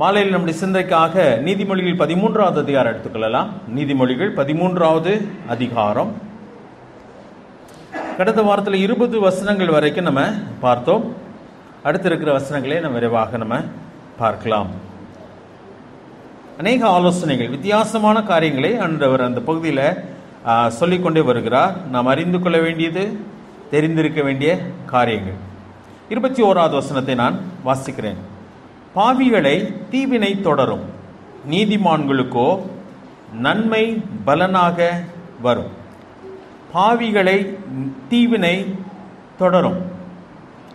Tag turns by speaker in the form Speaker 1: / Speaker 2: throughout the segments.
Speaker 1: மாலையில் நம்முடைய சிந்தைக்காக நீதிமொழிகள் 13வது அதிகாரம் எடுத்துக்கொள்ளலாம். நீதிமொழிகள் 13வது அதிகாரம். கடந்த வாரத்தில் 20 வசனங்கள் வரைக்கும் நம்ம பார்த்தோம். அடுத்து இருக்கிற வசனங்களே நம்ம விரைவாக நம்ம பார்க்கலாம். அநேக ஆலோசனைகள், வித்தியாசமான காரியங்களை ஆண்டவர் அந்த பகுதியில் சொல்லிக்கொண்டே வருகிறார். நாம் அறிந்து கொள்ள வேண்டியது, தெரிந்திருக்க வேண்டிய காரியங்கள். 21வது வசனத்தை நான் வாசிக்கிறேன். பாவிகளை தீவினை தொடரும், நீதிமான்களுக்கோ நன்மை பலனாக வரும். பாவிகளை தீவினை தொடரும்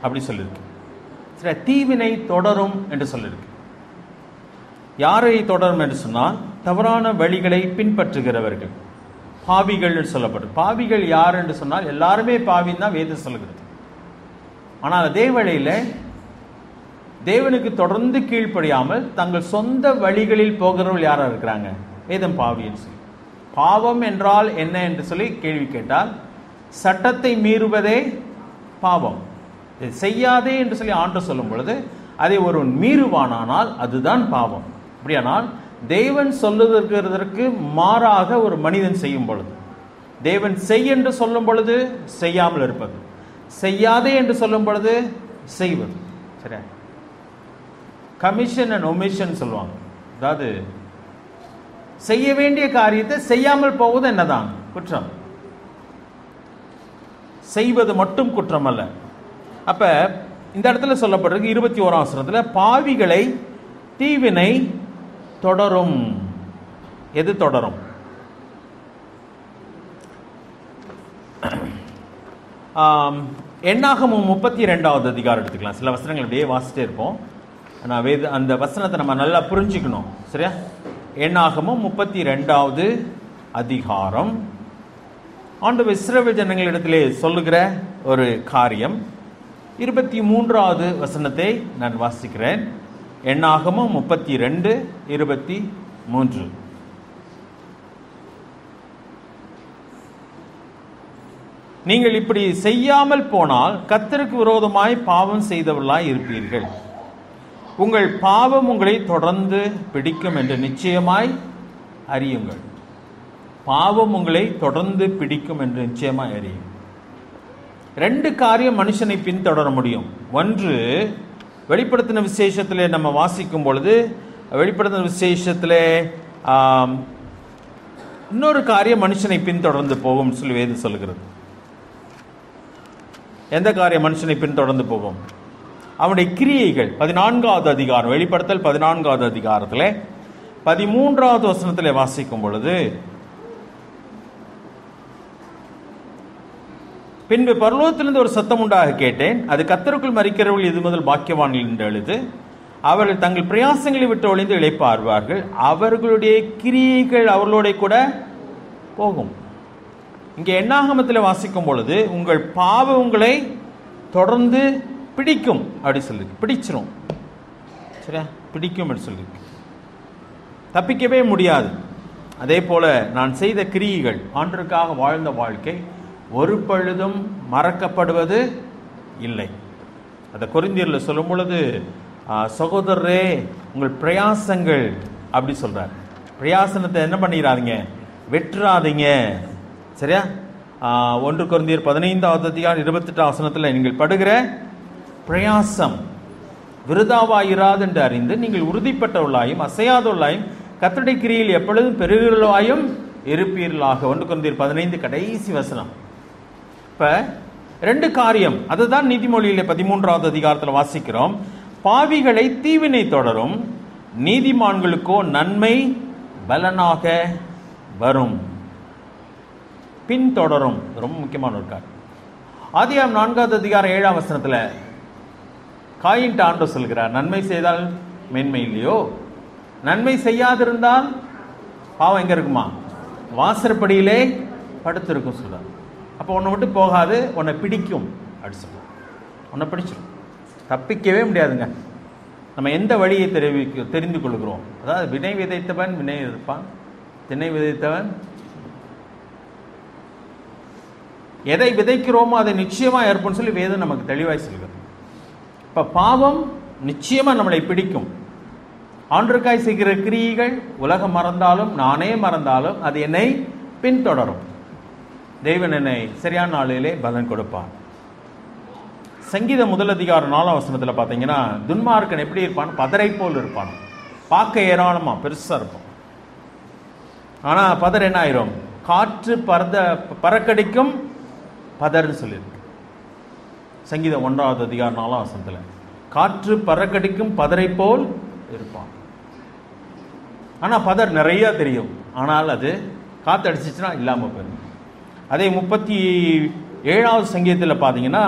Speaker 1: அப்படி சொல்லியிருக்கு. சரி, தீவினை தொடரும் என்று சொல்லியிருக்கு. யாரை தொடரும் என்று சொன்னால், தவறான வழிகளை பின்பற்றுகிறவர்கள் பாவிகள் சொல்லப்படும். பாவிகள் யார் என்று சொன்னால், எல்லாருமே பாவின்னு தான் வேதம் சொல்லுகிறது. ஆனால் அதே வேளையில் தேவனுக்கு தொடர்ந்து கீழ்ப்படியாமல் தங்கள் சொந்த வழிகளில் போகிறவர்கள் யாராக இருக்கிறாங்க? வேதம் பாவின்னு சொல்லி. பாவம் என்றால் என்ன என்று சொல்லி கேள்வி கேட்டால், சட்டத்தை மீறுவதே பாவம். செய்யாதே என்று சொல்லி ஆண்டவர் சொல்லும் பொழுது அதை ஒருவன் மீறுவானால் அதுதான் பாவம். அப்படியானால் தேவன் சொல்லுகிறதற்கு மாறாக ஒரு மனிதன் செய்யும் பொழுது, தேவன் செய் என்று சொல்லும் பொழுது செய்யாமல் இருப்பது, செய்யாதே என்று சொல்லும் பொழுது செய்வது. சரியா? கமிஷன் அண்ட் ஒமிஷன் சொல்லுவாங்க. அதாவது செய்ய வேண்டிய காரியத்தை செய்யாமல் போவது என்னதான் குற்றம், செய்வது மட்டும் குற்றம் அல்ல. அப்ப இந்த இடத்துல சொல்லப்படுறது 21ஆம் வசனத்துல, பாவிகளை தீவினை தொடரும். எது தொடரும்? எண்ணாகமம் 32வது அதிகாரம் எடுத்துக்கலாம். சில வசனங்கள் அப்படியே வாசிட்டே இருப்போம். நான் அந்த வசனத்தை நம்ம நல்லா புரிஞ்சுக்கணும். சரியா? எண்ணாகமம் 32வது அதிகாரம். ஆண்டவர் இஸ்ரவேல் ஜனங்களிடத்திலே சொல்லுகிற ஒரு காரியம். 23வது வசனத்தை நான் வாசிக்கிறேன். எண்ணாகமம் 32:23. நீங்கள் இப்படி செய்யாமல் போனால் கர்த்தருக்கு விரோதமாய் பாவம் செய்தவர்களாய் இருப்பீர்கள். உங்கள் பாவம் உங்களை தொடர்ந்து பிடிக்கும் என்று நிச்சயமாய் அறியுங்கள். பாவம் உங்களை தொடர்ந்து பிடிக்கும் என்று நிச்சயமாய் அறியும். 2 காரியம் மனுஷனை பின்தொடர முடியும். ஒன்று, வெளிப்படுத்தின விசேஷத்திலே நம்ம வாசிக்கும் பொழுது, வெளிப்படுத்தின விசேஷத்திலே இன்னொரு காரியம் மனுஷனை பின்தொடர்ந்து போகும் சொல்லி வேதம் சொல்லுகிறது. எந்த காரியம் மனுஷனை பின்தொடர்ந்து போகும்? அவனுடைய கிரியைகள். 14வது அதிகாரம், வெளிப்படுத்தல் 14வது அதிகாரத்தில் 13வது வசனத்தில் வாசிக்கும் பொழுது, பின்பு பரலோகத்திலிருந்து ஒரு சத்தம் உண்டாக கேட்டேன். அது கர்த்தருக்குள் மரிக்கிறவர்கள் இது முதல் பாக்கியவான்கள் என்று எழுது. அவர்கள் தங்கள் பிரயாசங்களை விட்டு ஒளிந்து இளைப்பாறுவார்கள். அவர்களுடைய கிரியைகள் அவர்களோட கூட போகும். இங்கே எண்ணாகமத்தில் வாசிக்கும் பொழுது, உங்கள் பாவம் உங்களை தொடர்ந்து பிடிக்கும் அப்படி சொல்லி, பிடிச்சிரும். சரியா? பிடிக்கும் அப்படி சொல்லி, தப்பிக்கவே முடியாது. அதே போல நான் செய்த கிரியைகள், ஆண்டவருக்காக வாழ்ந்த வாழ்க்கை ஒரு பொழுதும் மறக்கப்படுவது இல்லை. அதை கொரிந்தியர்ல சொல்லும் பொழுது, சகோதரரே உங்கள் பிரயாசங்கள் அப்படி சொல்றார். பிரயாசனத்தை என்ன பண்ணிடாதீங்க, வெற்றாதீங்க. சரியா? 1 கொரிந்தியர் 15வது அதிகாரம் 28ஆம் வசனத்தில், நீங்கள் படுகிற பிரயாசம் விருதாவாயிராது என்று அறிந்து நீங்கள் உறுதிப்பட்டவர்களாயும் அசையாதவர்களாயும் கர்த்தருடைய கிரியில் எப்பொழுதும் பெருகிறவர்களாயும் இருப்பீர்களாக. 1 கொரிந்தியர் 15 கடைசி வசனம். இப்ப 2 காரியம், அதுதான் நீதிமொழியிலே 13வது அதிகாரத்தில் வாசிக்கிறோம். பாவிகளை தீவினை தொடரும், நீதிமான்களுக்கோ நன்மை பலனாக வரும். பின்தொடரும். ரொம்ப முக்கியமான ஒரு காரியம். ஆதியாகமம் 4வது அதிகாரம் 7ஆம் வசனத்தில் காயின்ட்ட ஆண்டவர் சொல்கிறார், நன்மை செய்தால் மேன்மை இல்லையோ, நன்மை செய்யாதிருந்தால் பாவம் எங்க இருக்குமா? வாசற்படியிலே படுத்திருக்கும் சொல்றார். அப்போ உன்னை விட்டு போகாது, உன்னை பிடிக்கும் அப்படி சொல்ற. உன்னை பிடிச்சிடும், தப்பிக்கவே முடியாதுங்க. நம்ம எந்த வழியை தெரிந்து கொள்கிறோம். அதாவது வினை விதைத்தவன் வினை இருப்பான், திணை விதைத்தவன் எதை விதைக்கிறோமோ அதை நிச்சயமா ஏற்படும் சொல்லி வேதம் நமக்கு தெளிவாய் சொல்கிறது. இப்ப பாவம் நிச்சயமா நம்மளை பிடிக்கும். ஆண்டவருக்காய் செய்கிற கிரியைகள் உலகம் மறந்தாலும் நானே மறந்தாலும் அது என்னை பின்தொடரும். தேவன் என்னை சரியான நாளிலே பலன் கொடுப்பார். சங்கீதம் 1:4 பார்த்தீங்கன்னா, துன்மார்க்கன் எப்படி இருப்பான்? பதரை போல் இருப்பான். பார்க்க ஏராளமா பெருசா இருக்கும். ஆனா பதர் என்ன ஆயிரும்? காற்று பறக்கடிக்கும் பதர்ன்னு சொல்லியிருக்கு. சங்கீதம் 1:4 காற்று பறக்கடிக்கும் பதரை போல் இருப்பான். ஆனா பதர் நிறைய தெரியும், ஆனால் அது காற்று அடிச்சிச்சுன்னா இல்லாம போயிடும். அதே 37வது சங்கீதத்தில் பார்த்தீங்கன்னா,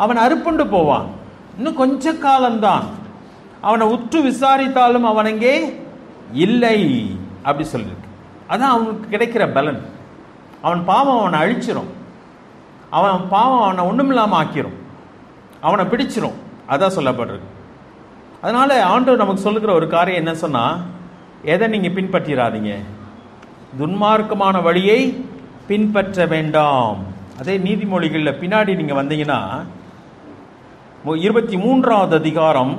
Speaker 1: அவன் அறுப்புண்டு போவான், இன்னும் கொஞ்ச காலம்தான், அவனை உற்று விசாரித்தாலும் அவன் அங்கே இல்லை அப்படி சொல்லியிருக்கு. அதான் அவனுக்கு கிடைக்கிற பலன். அவன் பாவம் அவனை அழிச்சிரும், அவன் பாவம் அவனை ஒன்றுமில்லாமல் ஆக்கிரும், அவனை பிடிச்சிரும். அதான் சொல்லப்படுறது. அதனால ஆண்டவர் நமக்கு சொல்லுகிற ஒரு காரியம் என்ன சொன்னா, எதை நீங்க பின்பற்றிடாதீங்க, துன்மார்க்கமான வழியை பின்பற்ற வேண்டாம். அதே நீதிமொழிகளில் பின்னாடி நீங்க வந்தீங்கன்னா 23வது அதிகாரம்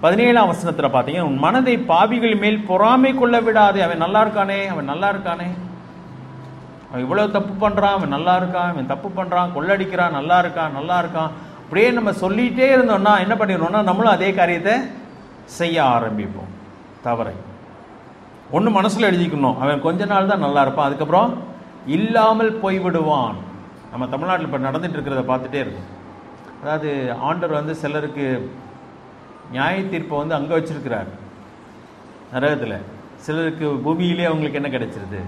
Speaker 1: 17ஆம் வசனத்தில் பார்த்தீங்கன்னா, உன் மனதை பாவிகள் மேல் பொறாமை கொள்ள விடாதே. அவன் நல்லா இருக்கானே, அவன் நல்லா இருக்கானே, அவன் இவ்வளவு தப்பு பண்றான், அவன் நல்லா இருக்கான், அவன் தப்பு பண்றான், கொள்ளடிக்கிறான், நல்லா இருக்கான், நல்லா இருக்கான், அப்படியே நம்ம சொல்லிட்டே இருந்தோம்னா என்ன பண்ணிடுவோம்னா, நம்மளும் அதே காரியத்தை செய்ய ஆரம்பிப்போம். தவறை ஒன்று மனசில் எழுதிக்கணும், அவன் கொஞ்ச நாள் தான் நல்லா இருப்பான், அதுக்கப்புறம் இல்லாமல் போய்விடுவான். நம்ம தமிழ்நாட்டில் இப்போ நடந்துட்டு இருக்கிறத பார்த்துட்டே இருக்கும். அதாவது ஆண்டவர் சிலருக்கு நியாய தீர்ப்பை அங்கே வச்சிருக்கிறார் நரகத்தில், சிலருக்கு பூமியிலே அவங்களுக்கு என்ன கிடைச்சிருது,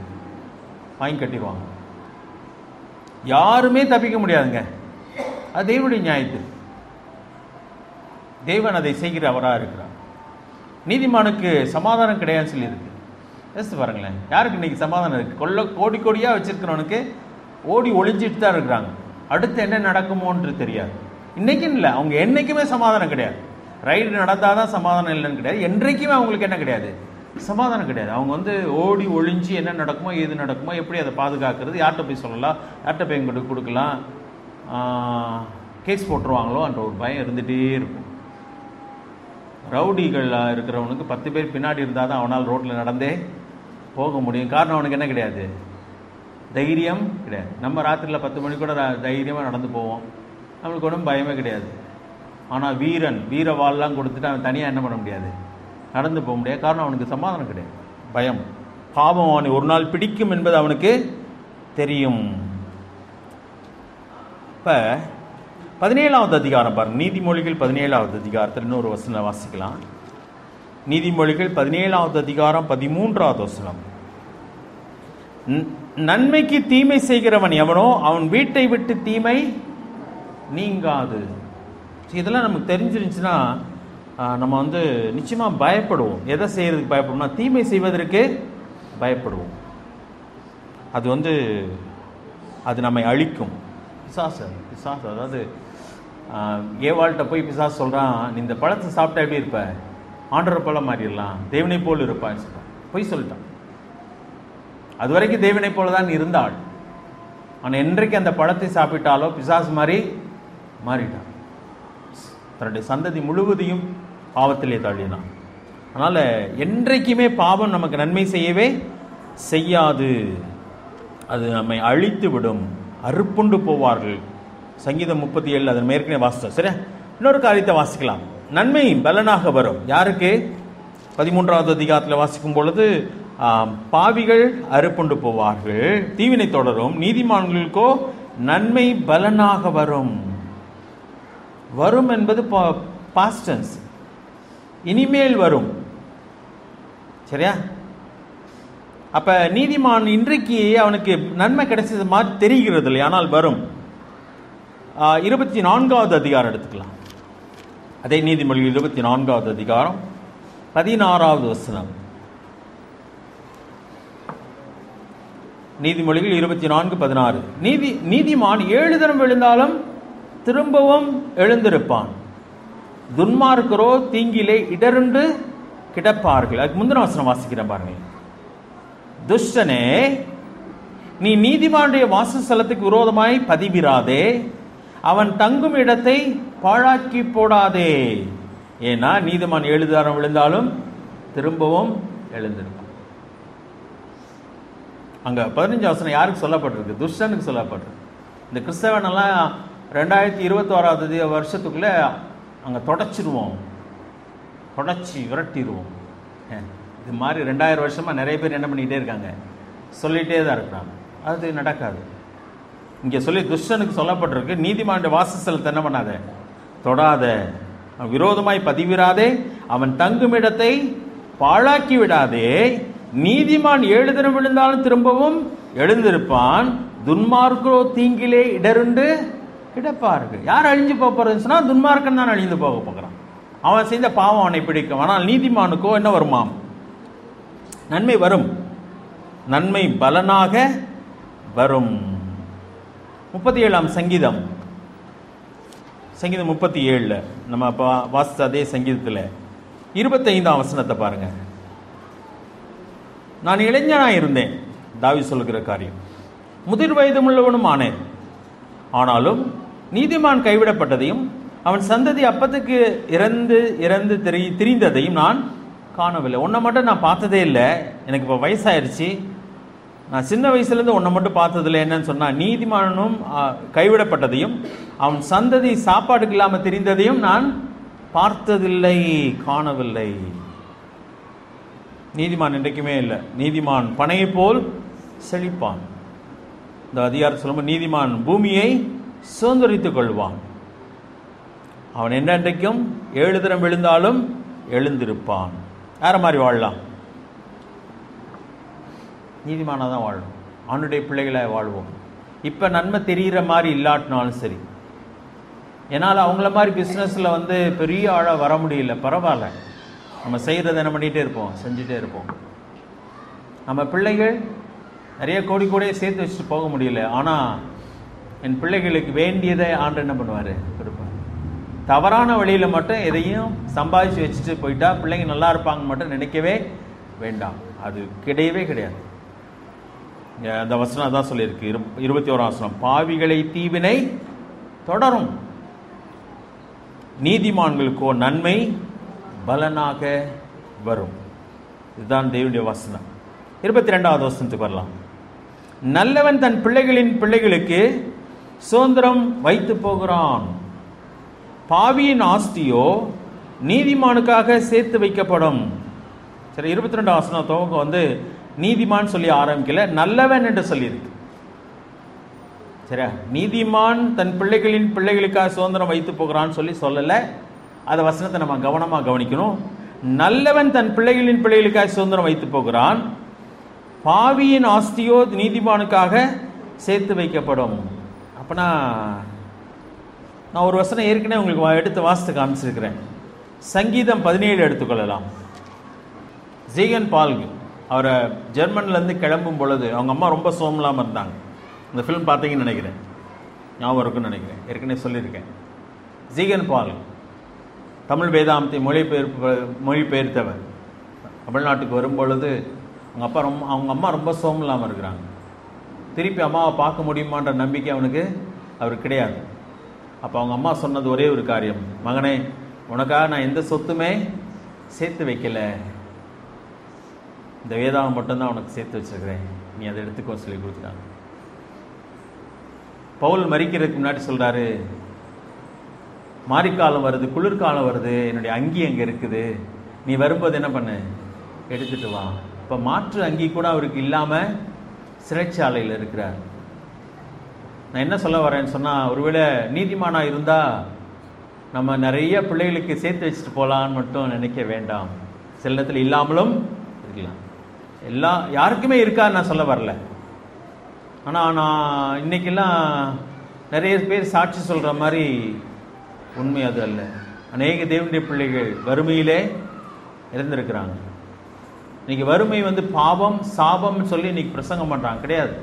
Speaker 1: வாங்கி கட்டிடுவாங்க. யாருமே தப்பிக்க முடியாதுங்க, அது தேவனுடைய நியாயத்தீர்ப்பு. தேவன் அதை செய்கிற அவராக இருக்கிறார். நீதிமானுக்கு சமாதானம் கிடையாதுன்னு சொல்லியிருக்கு. யோசித்து பாருங்களேன், யாருக்கு இன்னைக்கு சமாதானம் இருக்குது? கோடி கோடியாக வச்சிருக்கிறவனுக்கு ஓடி ஒளிஞ்சிட்டு தான் இருக்கிறாங்க. அடுத்து என்ன நடக்குமோன்று தெரியாது. இன்னைக்கும் இல்லை, அவங்க என்றைக்குமே சமாதானம் கிடையாது. ரைடு நடந்தால் தான் சமாதானம் இல்லைன்னு கிடையாது, என்றைக்குமே அவங்களுக்கு என்ன கிடையாது, சமாதானம் கிடையாது. அவங்க ஓடி ஒளிஞ்சு என்ன நடக்குமோ ஏது நடக்குமோ, எப்படி அதை பாதுகாக்கிறது, யார்கிட்ட போய் சொல்லலாம், யார்கிட்ட போய் எங்கிட்ட கொடுக்கலாம், கேஸ் போட்டுருவாங்களோ என்ற ஒரு பயம் இருந்துகிட்டே இருக்கும். ரவுடிகளாக இருக்கிறவனுக்கு 10 பேர் பின்னாடி இருந்தால் தான் அவனால் ரோட்டில் நடந்தே போக முடியும். காரணம் அவனுக்கு என்ன கிடையாது, தைரியம் கிடையாது. நம்ம ராத்திரியில் 10 மணி கூட தைரியமாக நடந்து போவோம், நம்மளுக்கு ஒன்றும் பயமே கிடையாது. ஆனால் வீர வாள்லாம் கொடுத்துட்டு அவன் தனியாக என்ன பண்ண முடியாது, நடந்து போக முடியாது. காரணம் அவனுக்கு சமாதானம் கிடையாது, பயம். பாவம் அவனை ஒரு நாள் பிடிக்கும் என்பது அவனுக்கு தெரியும். இப்போ 17வது அதிகாரம் பாருங்க, நீதிமொழிகள் 17வது அதிகாரத்தில் இன்னொரு வசனம் வாசிக்கலாம். நீதிமொழிகள் 17வது அதிகாரம் 13வது வசனம். நன்மைக்கு தீமை செய்கிறவன் எவனோ அவன் வீட்டை விட்டு தீமை நீங்காது. இதெல்லாம் நமக்கு தெரிஞ்சிருந்துச்சுன்னா நம்ம நிச்சயமாக பயப்படுவோம். எதை செய்யறதுக்கு பயப்படுவோம்னா, தீமை செய்வதற்கு பயப்படுவோம். அது அது நம்மை அழிக்கும். பிசாசு அதாவது ஏவாள்கிட்ட போய் பிசாசு சொல்கிறான், நீ இந்த பழத்தை சாப்பிட்டா எப்படி இருப்ப, ஆண்டவரை போல மாறிடலாம், தேவனை போல் இருப்பான்னு சொல்கிறான். போய் சொல்லிட்டான். அது வரைக்கும் தேவனை போல தான் இருந்தாள். ஆனால் என்றைக்கு அந்த பழத்தை சாப்பிட்டாலோ பிசாசு மாதிரி மாறிட்டான். தன்னுடைய சந்ததி முழுவதையும் பாவத்திலே தள்ளினான். அதனால் என்றைக்குமே பாவம் நமக்கு நன்மை செய்யவே செய்யாது, அது நம்மை அழித்து விடும், அறுப்புண்டு போவார்கள். சங்கீதம் 37 அதன் மேற்கனவே வாசித்தோம். சரியா, இன்னொரு காரியத்தை வாசிக்கலாம். நன்மை பலனாக வரும். யாருக்கு? 13வது அதிகாரத்தில் வாசிக்கும் பொழுது, பாவிகள் அறுப்புண்டு போவார்கள், தீவினை தொடரும், நீதிமான்களுக்கோ நன்மை பலனாக வரும். வரும் என்பது பாஸ்ட் டென்ஸ், இனிமேல் வரும். சரியா? அப்ப நீதிமான் இன்றைக்கு அவனுக்கு நன்மை கிடைச்சது மாதிரி தெரிகிறது இல்லை, ஆனால் வரும். 24வது அதிகாரம் எடுத்துக்கலாம். அதே நீதிமொழி 24வது அதிகாரம் 16வது வசனம். நீதிமொழிகள் 24:16. நீதிமான் 7 தரம் விழுந்தாலும் திரும்பவும் எழுந்திருப்பான், துன்மார்க்கரோ தீங்கிலே இடருண்டு கிடப்பார்கள். அதுக்கு முந்தின வசனம் வாசிக்கிறேன் பாருங்க. துஷ்டனே, நீ நீதிமானுடைய வாசஸ்தலத்துக்கு விரோதமாய் பதிவிராதே, அவன் தங்கும் இடத்தை பாழாக்கி போடாதே. ஏன்னா நீதிமான் 7 தரம் விழுந்தாலும் திரும்பவும் எழுந்திருப்பான். அங்க 15 வசனம் யாருக்கு சொல்லப்பட்டிருக்கு? துஷ்டனுக்கு சொல்லப்பட்டிருக்கு. இந்த கிறிஸ்தவனெல்லாம் 2021 வருஷத்துக்குள்ள அங்க தொடச்சிடுவோம், தொடச்சி விரட்டிடுவோம். இது மாதிரி 2000 வருஷமா நிறைய பேர் என்ன பண்ணிக்கிட்டே இருக்காங்க, சொல்லிகிட்டே தான் இருக்கிறாங்க. அது நடக்காது. இங்கே சொல்லி துஷ்டனுக்கு சொல்லப்பட்டிருக்கு, நீதிமானுடைய வாசஸ்தலத்தை என்ன பண்ணாத, தொடாத, விரோதமாய் பதிவிடாதே, அவன் தங்கும் இடத்தை பாழாக்கி விடாதே. நீதிமான் 7 தினம் விழுந்தாலும் திரும்பவும் எழுந்திருப்பான், துன்மார்க்கோ தீங்கிலே இடருண்டு கிடப்பார்கள். யார் அழிஞ்சு போறதுன்னு சொன்னா துன்மார்க்கன் தான் அழிந்து போக போகிறான். அவன் செய்த பாவம் அவனை பிடிக்கும். ஆனால் நீதிமானுக்கோ என்ன வருமாம்? நன்மை வரும், நன்மை பலனாக வரும். 37ஆம் சங்கீதம், சங்கீதம் 37 நம்ம வாசித்த அதே சங்கீதத்தில் 25ஆம் வசனத்தை பாருங்க. நான் இளைஞனாக இருந்தேன், தாவீது சொல்லுகிற காரியம், முதிர் வயதுமுள்ளவனும் ஆனேன், ஆனாலும் நீதிமான் கைவிடப்பட்டதையும் அவன் சந்ததி அப்பத்துக்கு இறந்து இறந்து திரிந்ததையும் நான் காணவில்லை. உன்னை மட்டும் நான் பார்த்ததே இல்லை, எனக்கு இப்போ வயசாயிருச்சு, நான் சின்ன வயசுலேருந்து உன்னை மட்டும் பார்த்ததில்லை. என்னன்னு சொன்னால், நீதிமானும் கைவிடப்பட்டதையும் அவன் சந்ததி சாப்பாட்டுக்கு இல்லாமல் திரிந்ததையும் நான் பார்த்ததில்லை, காணவில்லை. நீதிமான் என்றைக்குமே இல்லை. நீதிமான் பனையை போல் செழிப்பான். இந்த அதிகாரம் சொல்லும்போது நீதிமான் பூமியை சுதந்திரித்துக் கொள்வான். அவன் என்றைக்கும் 7 தினம் விழுந்தாலும் எழுந்திருப்பான். வேற மாதிரி வாழலாம், நீதிமானாக தான் வாழணும். அவனுடைய பிள்ளைகளை வாழ்வோம். இப்போ நன்மை தெரிகிற மாதிரி இல்லாட்டினாலும் சரி, என்னால் அவங்கள மாதிரி பிஸ்னஸில் வந்து பெரிய ஆளாக வர முடியல, பரவாயில்ல, நம்ம செய்கிறத என்ன பண்ணிகிட்டே இருப்போம், செஞ்சுட்டே இருப்போம். நம்ம பிள்ளைகள் நிறைய கோடி கோடியை சேர்த்து வச்சுட்டு போக முடியல, ஆனால் என் பிள்ளைகளுக்கு வேண்டியதை ஆண்டு என்ன பண்ணுவார், கொடுப்பார். தவறான வழியில் மட்டும் எதையும் சம்பாதிச்சு வச்சுட்டு போயிட்டா பிள்ளைங்க நல்லா இருப்பாங்க மட்டும் நினைக்கவே வேண்டாம். அது கிடையவே கிடையாது. அந்த வசனம் அதான் சொல்லியிருக்கு, 21ஆம் வசனம், பாவிகளை தீவினை தொடரும், நீதிமான்களுக்கோ நன்மை பலனாக வரும். இதுதான் தேவனுடைய வசனம். 22வது வசனத்துக்கு வரலாம். நல்லவன் தன் பிள்ளைகளின் பிள்ளைகளுக்கு சுதந்திரம் வைத்து போகிறான், பாவியின் ஆஸ்தியோ நீதிமானுக்காக சேர்த்து வைக்கப்படும். சரி, 22ஆம் வசனம் துவங்க வந்து நீதிமான் சொல்லி ஆரம்பிக்கல, நல்லவன் என்று சொல்லியிருக்கு. சரியா? நீதிமான் தன் பிள்ளைகளின் பிள்ளைகளுக்காக சுதந்திரம் வைத்து போகிறான்னு சொல்லலை. அந்த வசனத்தை நம்ம கவனமாக கவனிக்கணும். நல்லவன் தன் பிள்ளைகளின் பிள்ளைகளுக்காக சுதந்திரம் வைத்து போகிறான், பாவியின் ஆஸ்தியோ நீதிமானுக்காக சேர்த்து வைக்கப்படும். அப்பனா நான் ஒரு வசனம் ஏற்கனவே உங்களுக்கு எடுத்து வாசித்து காமிச்சிருக்கிறேன். சங்கீதம் 17 எடுத்துக்கொள்ளலாம். ஜீகன் பால்கு அவரை ஜெர்மன்லேருந்து கிளம்பும் பொழுது அவங்க அம்மா ரொம்ப சோமலாமல் இருந்தாங்க. இந்த ஃபிலிம் பார்த்தீங்கன்னு நினைக்கிறேன், ஞாபகம் இருக்குன்னு நினைக்கிறேன், ஏற்கனவே சொல்லியிருக்கேன். ஜீகன் பால் தமிழ் வேதாந்தத்தை மொழிபெயர்த்தவர். தமிழ்நாட்டுக்கு வரும்பொழுது அவங்க அம்மா ரொம்ப சோமலாமல் இருக்கிறாங்க. திருப்பி அம்மாவை பார்க்க முடியுமான்ற நம்பிக்கை அவருக்கு கிடையாது. அப்போ அவங்க அம்மா சொன்னது ஒரே ஒரு காரியம், மகனே, உனக்காக நான் எந்த சொத்துமே சேர்த்து வைக்கல, இந்த வேதாகம் மட்டும்தான் உனக்கு சேர்த்து வச்சிருக்கிறேன், நீ அதை எடுத்துக்கோ சொல்லி கொடுத்துட்டாங்க. பவுல் மரிக்கிறதுக்கு முன்னாடி சொல்கிறாரு, மாரிக்காலம் வருது, குளிர்காலம் வருது, என்னுடைய அங்கி அங்கே இருக்குது, நீ வரும்போது என்ன பண்ணு, எடுத்துட்டு வா. இப்போ மாற்று அங்கி கூட அவருக்கு இல்லாமல் சிறைச்சாலையில் இருக்கிறார். நான் என்ன சொல்ல வரேன்னு சொன்னால், ஒருவேளை நீதிமானாக இருந்தால் நம்ம நிறைய பிள்ளைகளுக்கு சேர்த்து வச்சுட்டு போகலான்னு மட்டும் நினைக்க வேண்டாம். சில நேரத்தில் இல்லாமலும் இருக்கலாம். யாருக்குமே இருக்கான்னு நான் சொல்ல வரல. ஆனால் நான் இன்றைக்கெல்லாம் நிறைய பேர் சாட்சி சொல்கிற மாதிரி உண்மை அது அல்ல. அநேக தேவனுடைய பிள்ளைகள் வறுமையிலே இருந்திருக்கிறாங்க. இன்றைக்கி வறுமை வந்து பாவம் சாபம்னு சொல்லி இன்றைக்கி பிரசங்கம் பண்ணுறாங்க. கிடையாது.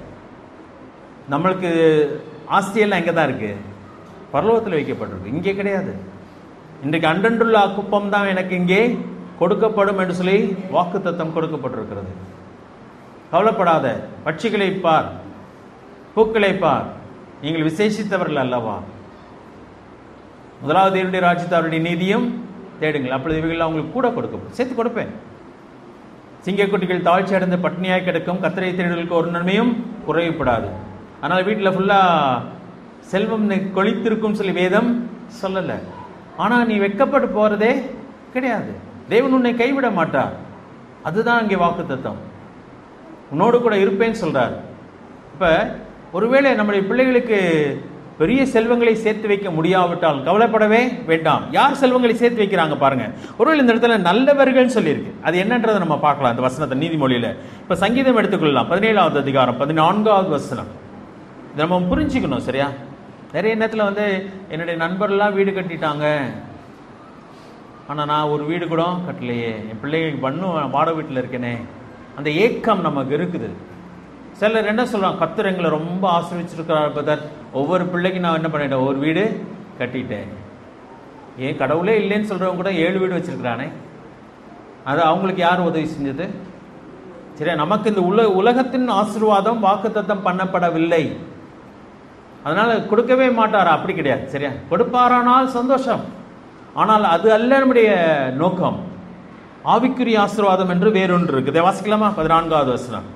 Speaker 1: நம்மளுக்கு ஆஸ்தியெல்லாம் எங்கே தான் இருக்குது, பரலோகத்தில் வைக்கப்பட்டிருக்கு, இங்கே கிடையாது. இன்றைக்கு அன்றன்றுள்ள குப்பம் தான் எனக்கு இங்கே கொடுக்கப்படும் என்று சொல்லி வாக்குத்தத்தம் கொடுக்கப்பட்டிருக்கிறது. கவலைப்படாத, பட்சிகளை பார், பூக்களை பார், நீங்கள் விசேஷித்தவர்கள் அல்லவா, முதலாவது தேவனுடைய ராஜ்யத்தை அவருடைய நீதியும் தேடுங்கள், அப்பொழுது இவைகள் அவங்களுக்கு கூட கொடுக்கப்படும். சேர்த்து கொடுப்பேன். சிங்கக்குட்டிகள் தாழ்ச்சி அடைந்து பட்னியாய் கிடக்கும், கர்த்தரை தேடுகளுக்கு ஒரு நன்மையும் குறைவுபடாது. ஆனால் வீட்டில் ஃபுல்லாக செல்வம் கொளித்திருக்கும் சொல்லி வேதம் சொல்லலை. ஆனால் நீ வெட்கப்பட்டு போகிறதே கிடையாது. தேவன் உன்னை கைவிட மாட்டார். அதுதான் அங்கே வாக்குத்தத்தம். உன்னோடு கூட இருப்பேன்னு சொல்கிறார். இப்போ ஒருவேளை நம்முடைய பிள்ளைகளுக்கு பெரிய செல்வங்களை சேர்த்து வைக்க முடியாவிட்டால் கவலைப்படவே வேண்டாம். யார் செல்வங்களை சேர்த்து வைக்கிறாங்க பாருங்க. ஒருவேளை இந்த இடத்துல நல்லவர்கள் சொல்லியிருக்கு. அது என்னன்றதை நம்ம பார்க்கலாம் இந்த வசனத்தை நீதிமொழியில. இப்ப சங்கீதம் எடுத்துக்கொள்ளலாம். 17வது அதிகாரம் 14வது வசனம். இதை நம்ம புரிஞ்சுக்கணும். சரியா? நிறைய நேரத்தில் என்னுடைய நண்பர்லாம் வீடு கட்டிட்டாங்க, ஆனால் நான் ஒரு வீடு கூட கட்டலையே, என் பிள்ளைங்களுக்கு பண்ணும் வாடகை வீட்டில் இருக்கேனே, அந்த ஏக்கம் நமக்கு இருக்குது. சிலர் என்ன சொல்கிறாங்க, கர்த்தர் எங்களை ரொம்ப ஆசீர்வதிச்சிருக்கிறார் பதர், ஒவ்வொரு பிள்ளைக்கு நான் என்ன பண்ணிட்டேன், ஒரு வீடு கட்டிட்டேன். ஏன் கடவுளே இல்லைன்னு சொல்கிறவங்க கூட 7 வீடு வச்சிருக்கிறானே. அது அவங்களுக்கு யார் உதவி செஞ்சது? சரியா? நமக்கு இந்த உலகத்தின் ஆசீர்வாதம் வாக்குத்தத்தம் பண்ணப்படவில்லை. அதனால கொடுக்கவே மாட்டாரா? அப்படி கிடையாது. சரியா? கொடுப்பாரானால் சந்தோஷம். ஆனால் அது அல்ல நம்முடைய நோக்கம். ஆவிக்குரிய ஆசீர்வாதம் என்று வேறொன்று இருக்குது. வாசிக்கலாமா? 14வது வசனம்,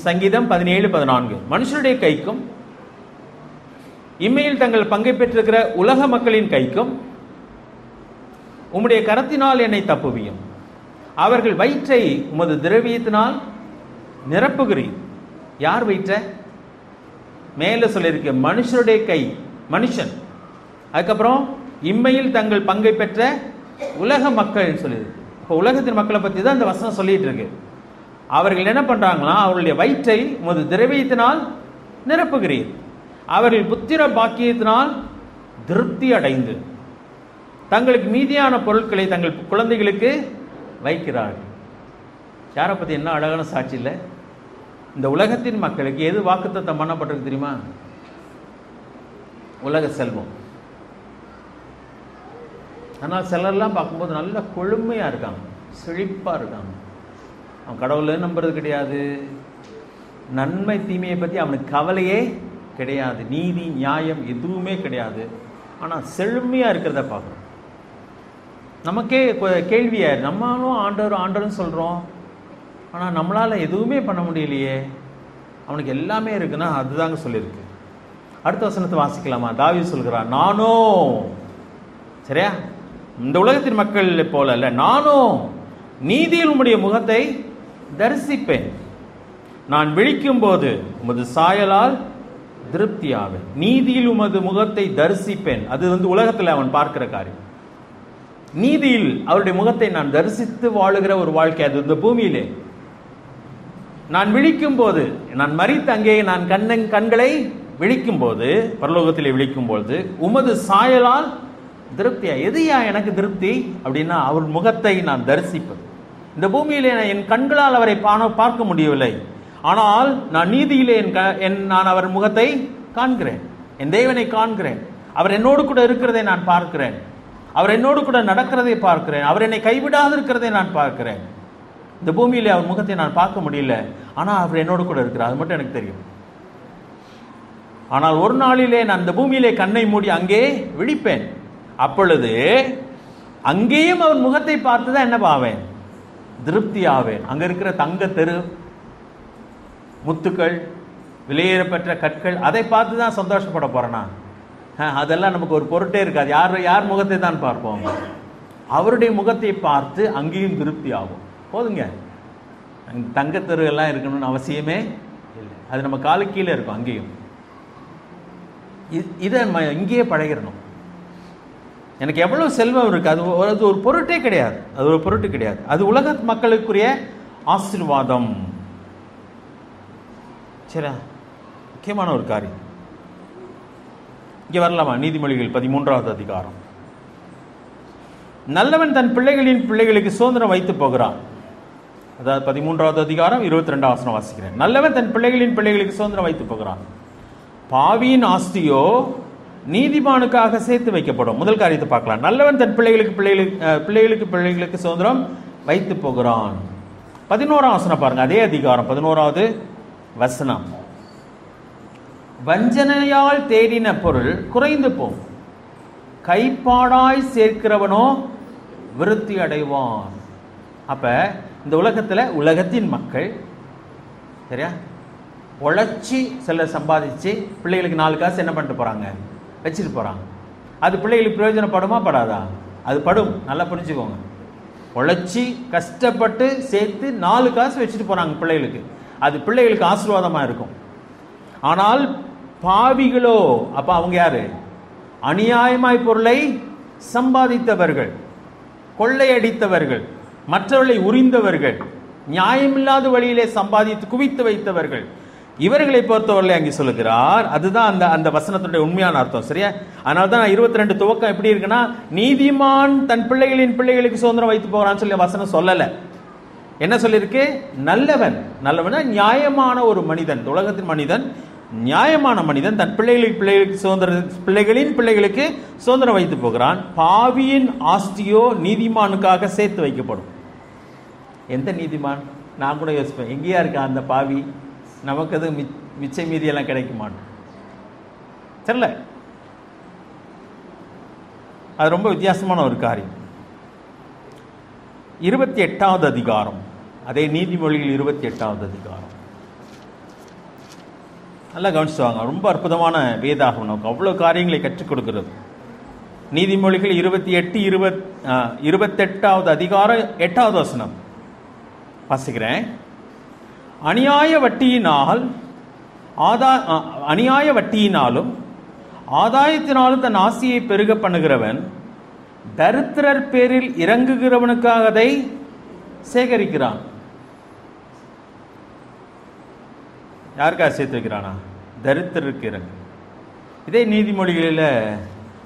Speaker 1: சங்கீதம் 17:14. மனுஷருடைய கைக்கும் இம்மையில் தங்கள் பங்கை பெற்றிருக்கிற உலக மக்களின் கைக்கும் உம்முடைய கரத்தினால் என்னை தப்புவியும். அவர்கள் வயிற்றை உமது திரவியத்தினால் நிரப்புகிறீர். யார் வயிற்ற? மேல சொல்லியிருக்க மனுஷருடைய கை, மனுஷன். அதுக்கப்புறம் இம்மையில் தங்கள் பங்கை பெற்ற உலக மக்கள் சொல்லியிருக்கு. இப்போ உலகத்தின் மக்களை பற்றி தான் இந்த வசனம் சொல்லிட்டு இருக்கு. அவர்கள் என்ன பண்றாங்களா, அவர்களுடைய வயிற்றை உமது திரவியத்தினால் நிரப்புகிறீர். அவர்கள் புத்திர பாக்கியத்தினால் திருப்தி அடைந்து தங்களுக்கு மீதியான பொருட்களை தங்கள் குழந்தைகளுக்கு வைக்கிறார்கள். யாரை பத்தி என்ன அழகான சாட்சி இல்லை? இந்த உலகத்தின் மக்களுக்கு எது வாக்குத்தத்தம் பண்ணப்பட்டிருக்கு தெரியுமா? உலக செல்வம். ஆனால் சிலர்லாம் பார்க்கும்போது நல்ல கொழுமையா இருக்காங்க, செழிப்பா இருக்காங்க. அவன் கடவுளை நம்புறது கிடையாது, நன்மை தீமையை பற்றி அவனுக்கு கவலையே கிடையாது, நீதி நியாயம் எதுவுமே கிடையாது. ஆனால் செழுமையாக இருக்கிறத பார்க்குறோம். நமக்கே கேள்வியா, நம்மளும் ஆண்டவர் ஆண்டவர்னு சொல்கிறோம், ஆனால் நம்மளால் எதுவுமே பண்ண முடியலையே. அவனுக்கு எல்லாமே இருக்குன்னா அதுதாங்க சொல்லியிருக்கு. அடுத்த வசனத்தை வாசிக்கலாமா? தாவீது சொல்கிறான், நானோ, சரியா, இந்த உலகத்தின் மக்கள் போல அல்ல, நானோ நீதியில் உம்முடைய முகத்தை தரிசிப்பேன். நான் விழிக்கும் போது உமது சாயலால் திருப்தியாவேன். நீதியில் உமது முகத்தை தரிசிப்பேன். அது உலகத்தில் அவன் பார்க்கிற காரியம். நீதியில் அவருடைய முகத்தை நான் தரிசித்து வாழுகிற ஒரு வாழ்க்கை அது இந்த பூமியிலே. நான் விழிக்கும் போது, நான் மரித்து அங்கே நான் கண்களை விழிக்கும் போது, பரலோகத்திலே விழிக்கும் போது உமது சாயலால் திருப்தியா. எதையா எனக்கு திருப்தி அப்படின்னா, அவர் முகத்தை நான் தரிசிப்பது. இந்த பூமியிலே என் கண்களால் அவரை பார்க்க முடியவில்லை, ஆனால் நான் நீதியிலே நான் அவர் முகத்தை காண்கிறேன், என் தேவனை காண்கிறேன். அவர் என்னோடு கூட இருக்கிறதை நான் பார்க்கிறேன், அவர் என்னோடு கூட நடக்கிறதை பார்க்கிறேன், அவர் என்னை கைவிடாது இருக்கிறதை நான் பார்க்கிறேன். இந்த பூமியிலே அவர் முகத்தை நான் பார்க்க முடியல, ஆனால் அவர் என்னோடு கூட இருக்கிறார், அது மட்டும் எனக்கு தெரியும். ஆனால் ஒரு நாளிலே நான் இந்த பூமியிலே கண்ணை மூடி அங்கே விழிப்பேன். அப்பொழுது அங்கேயும் அவர் முகத்தை பார்த்து தான் என்ன பாவேன், திருப்தி ஆவேன். அங்க இருக்கிற தங்க தெரு முத்துக்கள், விலையேறப்பெற்ற கற்கள், அதை பார்த்து தான் சந்தோஷப்பட போறேனா? அதெல்லாம் நமக்கு ஒரு பொருட்டே இருக்காது. யார் முகத்தை தான் பார்ப்போம்? அவருடைய முகத்தை பார்த்து அங்கேயும் திருப்தி ஆகும். போதுங்க, தங்க தெரு எல்லாம் இருக்கணும்னு அவசியமே இல்லை. அது நம்ம காலுக்கு கீழே இருக்கும். அங்கேயும் இதை நம்ம இங்கேயே பழகிடணும். எனக்கு எவ்வளவு செல்வம் இருக்கு, அது ஒரு பொருட்டே கிடையாது, அது ஒரு பொருட்டு கிடையாது. அது உலக மக்களுக்குரிய ஆசீர்வாதம். சரி, முக்கியமான ஒரு காரியம். இங்கே வரலாமா? நீதிமொழிகள் 13வது அதிகாரம். நல்லவன் தன் பிள்ளைகளின் பிள்ளைகளுக்கு சுதந்திரம் வைத்து போகிறான். அதாவது 13வது அதிகாரம் 22வது வசனம் வாசிக்கிறேன். நல்லவன் தன் பிள்ளைகளின் பிள்ளைகளுக்கு சுதந்திரம் வைத்து போகிறான், பாவியின் ஆஸ்தியோ நீதிமானுக்காக சேர்த்து வைக்கப்படும். முதல் காரியத்தை பார்க்கலாம். நல்லவன் தன் பிள்ளைகளுக்கு சுதந்திரம் வைத்து போகிறான். 11ஆம் வசனம் பாருங்க, அதே அதிகாரம் 11வது வசனம். வஞ்சனையால் தேடின பொருள் குறைந்து போம், கைப்பாடாய் சேர்க்கிறவனோ விருத்தி அடைவான். அப்ப இந்த உலகத்துல உலகத்தின் மக்கள் சரியா உழைச்சி சிலர் சம்பாதிச்சு பிள்ளைகளுக்கு 4 காசு என்ன பண்ணிட்டு போறாங்க, வச்சுட்டு போறாங்க. அது பிள்ளைகளுக்கு பிரயோஜனப்படுமா படாதா? அது படும். நல்லா புரிஞ்சுக்கோங்க. உழைச்சி கஷ்டப்பட்டு சேர்த்து 4 காசு வச்சுட்டு போறாங்க பிள்ளைகளுக்கு, அது பிள்ளைகளுக்கு ஆசீர்வாதமா இருக்கும். ஆனால் பாவிகளோ, அப்ப அவங்க யாரு? அநியாயமாய் பொருளை சம்பாதித்தவர்கள், கொள்ளையடித்தவர்கள், மற்றவர்களை உரிந்தவர்கள், நியாயமில்லாத வழியிலே சம்பாதித்து குவித்து வைத்தவர்கள், இவர்களை பொறுத்தவரை அங்கே சொல்லுகிறார். அதுதான் அந்த அந்த வசனத்துடைய உண்மையான அர்த்தம். சரியா? அதனால தான் 22 துவக்கம் எப்படி இருக்குன்னா, நீதிமான் தன் பிள்ளைகளுக்கு சுதந்திரம் வைத்து போகிறான்னு சொல்லி வசனம் சொல்லல. என்ன சொல்லியிருக்கு? நல்லவன். நல்லவனா நியாயமான ஒரு மனிதன், உலகத்தின் மனிதன், நியாயமான மனிதன் தன் பிள்ளைகளின் பிள்ளைகளுக்கு சுதந்திரம் வைத்து போகிறான். பாவியின் ஆஸ்தியோ நீதிமானுக்காக சேர்த்து வைக்கப்படும். எந்த நீதிமான்? நான் கூட யோசிப்பேன், எங்கேயா இருக்கா அந்த பாவி? நமக்கு அது மிச்ச மீதியெல்லாம் கிடைக்குமான்னு தெரியல. அது ரொம்ப வித்தியாசமான ஒரு காரியம். 28வது அதிகாரம், அதே நீதிமொழிகள் 28வது அதிகாரம். நல்லா கவனிச்சுவாங்க. ரொம்ப அற்புதமான வேதாகம், நமக்கு அவ்வளோ காரியங்களை கற்றுக் கொடுக்கிறது. நீதிமொழிகள் 28வது அதிகாரம் 8வது வசனம் வாசிக்கிறேன். அநியாய வட்டியினாலும் ஆதாயத்தினாலும் தன் ஆசையை பெருக பண்ணுகிறவன் தரித்திரர் பேரில் இறங்குகிறவனுக்காக அதை சேகரிக்கிறான். யாருக்காக சேர்த்து வைக்கிறானா? தரித்திரருக்கு இறங்கு. இதே நீதிமொழிகளில்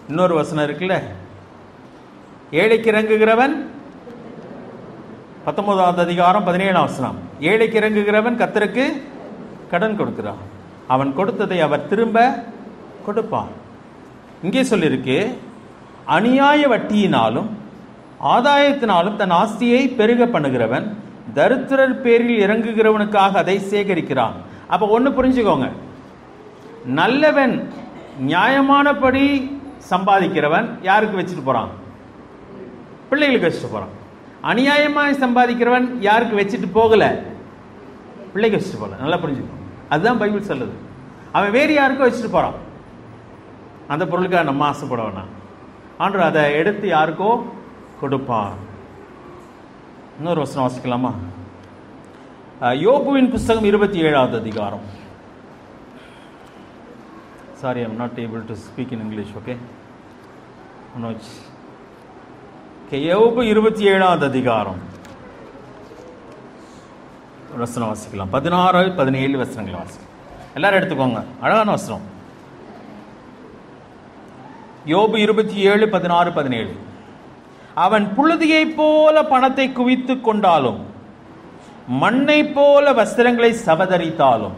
Speaker 1: இன்னொரு வசனம் இருக்குல்ல, ஏழைக்கு இறங்குகிறவன், 19வது அதிகாரம் 17ஆம் வசனம், ஏழைக்கு இறங்குகிறவன் கர்த்தருக்கு கடன் கொடுக்கிறான், அவன் கொடுத்ததை அவர் திரும்ப கொடுப்பான். இங்கே சொல்லியிருக்கு, அநியாய வட்டியினாலும் ஆதாயத்தினாலும் தன் ஆஸ்தியை பெருக பண்ணுகிறவன் தரித்திரர் பேரில் இறங்குகிறவனுக்காக அதை சேகரிக்கிறான். அப்ப ஒன்று புரிஞ்சுக்கோங்க, நல்லவன் நியாயமானபடி சம்பாதிக்கிறவன் யாருக்கு வச்சுட்டு போறான்? பிள்ளைகளுக்கு வச்சுட்டு போறான். அநியாயமாய் சம்பாதிக்கிறவன் யாருக்கு வச்சுட்டு போகல? பிள்ளைக்கு வச்சுட்டு போகல. நல்லா புரிஞ்சுக்கணும். அதுதான் பைபிள் சொல்லுது. அவன் வேறு யாருக்கோ வச்சுட்டு போறான். அந்த பொருளுக்காக நம்ம ஆசைப்பட வேணாம். ஆண்டவர் அதை எடுத்து யாருக்கோ கொடுப்பான். இன்னொரு வசனம் வாசிக்கலாமா? யோபுவின் புஸ்தகம் 27வது அதிகாரம். Sorry, I am not able to speak in English. Okay Manoj. யோபு 27வது அதிகாரம் வசனம் வாசிக்கலாம். 16, 17 வசனங்கள் வாசிக்கலாம். எல்லாரும் எடுத்துக்கோங்க. அழகான வசனம். யோபு 27, 16, 17. அவன் புழுதியை போல பணத்தை குவித்து கொண்டாலும் மண்ணை போல வஸ்திரங்களை சவதரித்தாலும்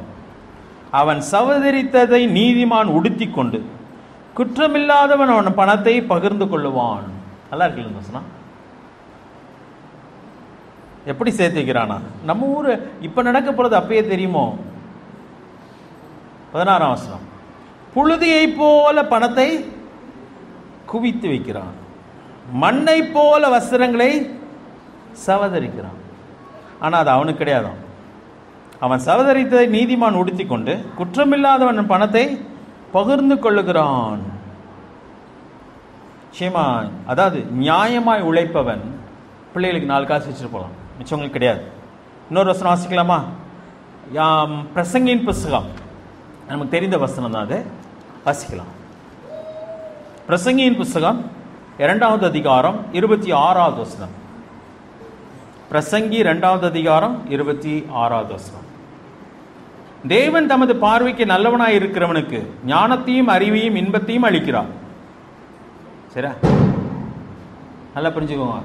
Speaker 1: அவன் சவதரித்ததை நீதிமான் உடுத்தி கொண்டு குற்றமில்லாதவன் அவன் பணத்தை பகிர்ந்து கொள்ளுவான். நல்லா இருக்குல்ல வசனம்? எப்படி சேர்த்து வைக்கிறானா? நம்ம ஊரு இப்ப நடக்க போறது அப்பயே தெரியுமோ? 16ஆம் வசனம், புழுதியை போல பணத்தை குவித்து வைக்கிறான், மண்ணை போல வஸ்திரங்களை சவதரிக்கிறான். ஆனா அது அவனுக்கு கிடையாதான். அவன் சவதரித்ததை நீதிமான் உடுத்தி கொண்டு குற்றமில்லாதவன் பணத்தை பகிர்ந்து கொள்ளுகிறான். நிச்சயமா, அதாவது நியாயமாய் உழைப்பவன் பிள்ளைகளுக்கு 4 காசு வச்சுட்டு போகலாம், மிச்சவங்களுக்கு கிடையாது. இன்னொரு வசனம் வாசிக்கலாமா? பிரசங்கியின் புஸ்தகம், நமக்கு தெரிந்த வசனம் தான் அது, வாசிக்கலாம். பிரசங்கியின் புஸ்தகம் 2வது அதிகாரம் 26வது வசனம். பிரசங்கி 2வது அதிகாரம் 26வது வசனம். தேவன் தமது பார்வைக்கு நல்லவனாய் இருக்கிறவனுக்கு ஞானத்தையும் அறிவையும் இன்பத்தையும் அளிக்கிறார். சரியா? நல்லா புரிஞ்சுக்கோங்க.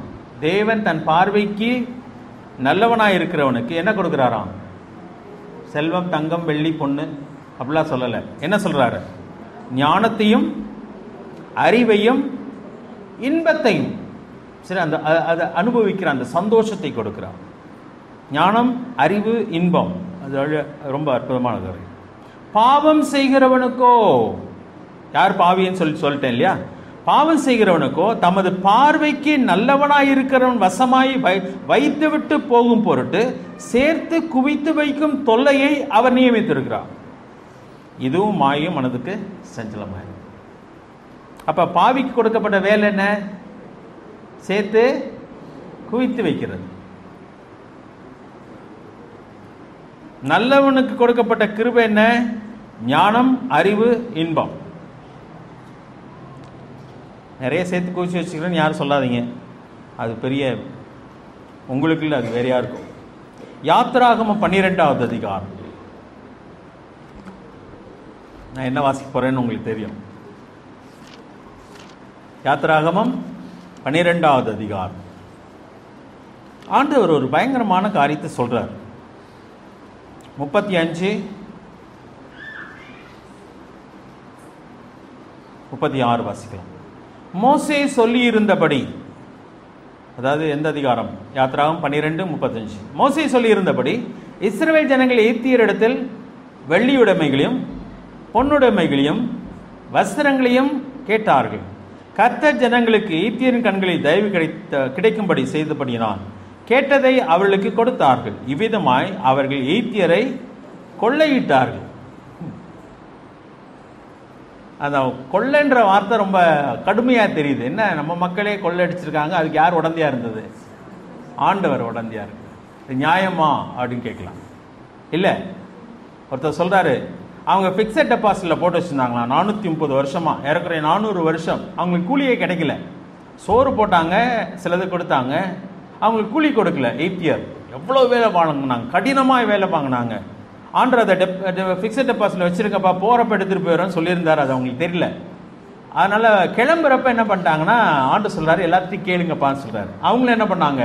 Speaker 1: தேவன் தன் பார்வைக்கு நல்லவனாய் இருக்கிறவனுக்கு என்ன கொடுக்கிறாராம்? செல்வம், தங்கம், வெள்ளி, பொண்ணு அப்படிலாம் சொல்லலை. என்ன சொல்றாரு? ஞானத்தையும் அறிவையும் இன்பத்தையும். சரி, அந்த அதை அனுபவிக்கிற அந்த சந்தோஷத்தை கொடுக்கிறார். ஞானம், அறிவு, இன்பம், அது ரொம்ப அற்புதமானது. பாவம் செய்கிறவனுக்கோ, யார் பாவின்னு சொல்லிட்டேன் இல்லையா? பாவம் செய்கிறவனுக்கோ தமது பார்வைக்கு நல்லவனாய் இருக்கிறவன் வசமாய் வைத்துவிட்டு போகும் பொருட்டு சேர்த்து குவித்து வைக்கும் தொல்லையை அவர் நியமித்திருக்கிறார். இதுவும் மாயும் மனதுக்கு சஞ்சலமாய். அப்ப பாவிக்கு கொடுக்கப்பட்ட வேலை என்ன? சேர்த்து குவித்து வைக்கிறது. நல்லவனுக்கு கொடுக்கப்பட்ட கிருபை என்ன? ஞானம், அறிவு, இன்பம். நிறைய சேர்த்து குவிச்சு வச்சுக்கிறேன்னு யாரும் சொல்லாதீங்க, அது பெரிய உங்களுக்கு இல்லை, அது வேறையா இருக்கும். யாத்திராகமம் 12வது அதிகாரம். நான் என்ன வாசிக்க போறேன்னு உங்களுக்கு தெரியும். யாத்திராகமம் 12வது அதிகாரம். ஆண்டவர் ஒரு பயங்கரமான காரியத்தை சொல்றார். 35, 36 வாசிக்கலாம். மோசே சொல்லி இருந்தபடி, அதாவது எந்த அதிகாரம்? யாத்திராகமம் 12:35. மோசே சொல்லி இருந்தபடி இஸ்ரவேல் ஜனங்கள் எகிப்தியரிடத்தில் வெள்ளியுடைமைகளையும் பொன்னுடைமைகளையும் வஸ்திரங்களையும் கேட்டார்கள். கர்த்தர் ஜனங்களுக்கு எகிப்தியரின் கண்களில் தயவு கிடைக்கும்படி செய்தபடியினால் கேட்டதை அவர்களுக்கு கொடுத்தார்கள். இவ்விதமாய் அவர்கள் எகிப்தியரை கொள்ளையிட்டார்கள். அந்த கொள்ளைன்ற வார்த்தை ரொம்ப கடுமையா தெரியுது. என்ன, நம்ம மக்களே கொள்ளையடிச்சிருக்காங்க, அதுக்கு யார் உடந்தையா இருந்தது? ஆண்டவர் உடந்தையா இருக்கு. இது நியாயமா அப்படின்னு கேட்கலாம். இல்ல, ஒருத்தர் சொல்றாரு, அவங்க பிக்சட் டெபாசிட்ல போட்டு வச்சிருந்தாங்களா 430 வருஷமா, ஏறக்குறைய 400 வருஷம். அவங்களுக்கு கூலியே கிடைக்கல. சோறு போட்டாங்க, சிலது கொடுத்தாங்க, அவங்களுக்கு கூலி கொடுக்கல. எகிப்தியர் எவ்வளவு வேலை வாங்கினாங்க, கடினமாக வேலை வாங்கினாங்க. ஆண்டர் அதை பிக்சட் டெபாசிட்ல வச்சிருக்கப்பா, போறப்ப எடுத்துட்டு போயிடும் சொல்லியிருந்தாரு, அது அவங்களுக்கு தெரியல. அதனால கிளம்புறப்ப என்ன பண்ணிட்டாங்கன்னா, ஆண்டு சொல்றாரு எல்லாத்தையும் கேளுங்கப்பான்னு சொல்றாரு. அவங்களும் என்ன பண்ணாங்க?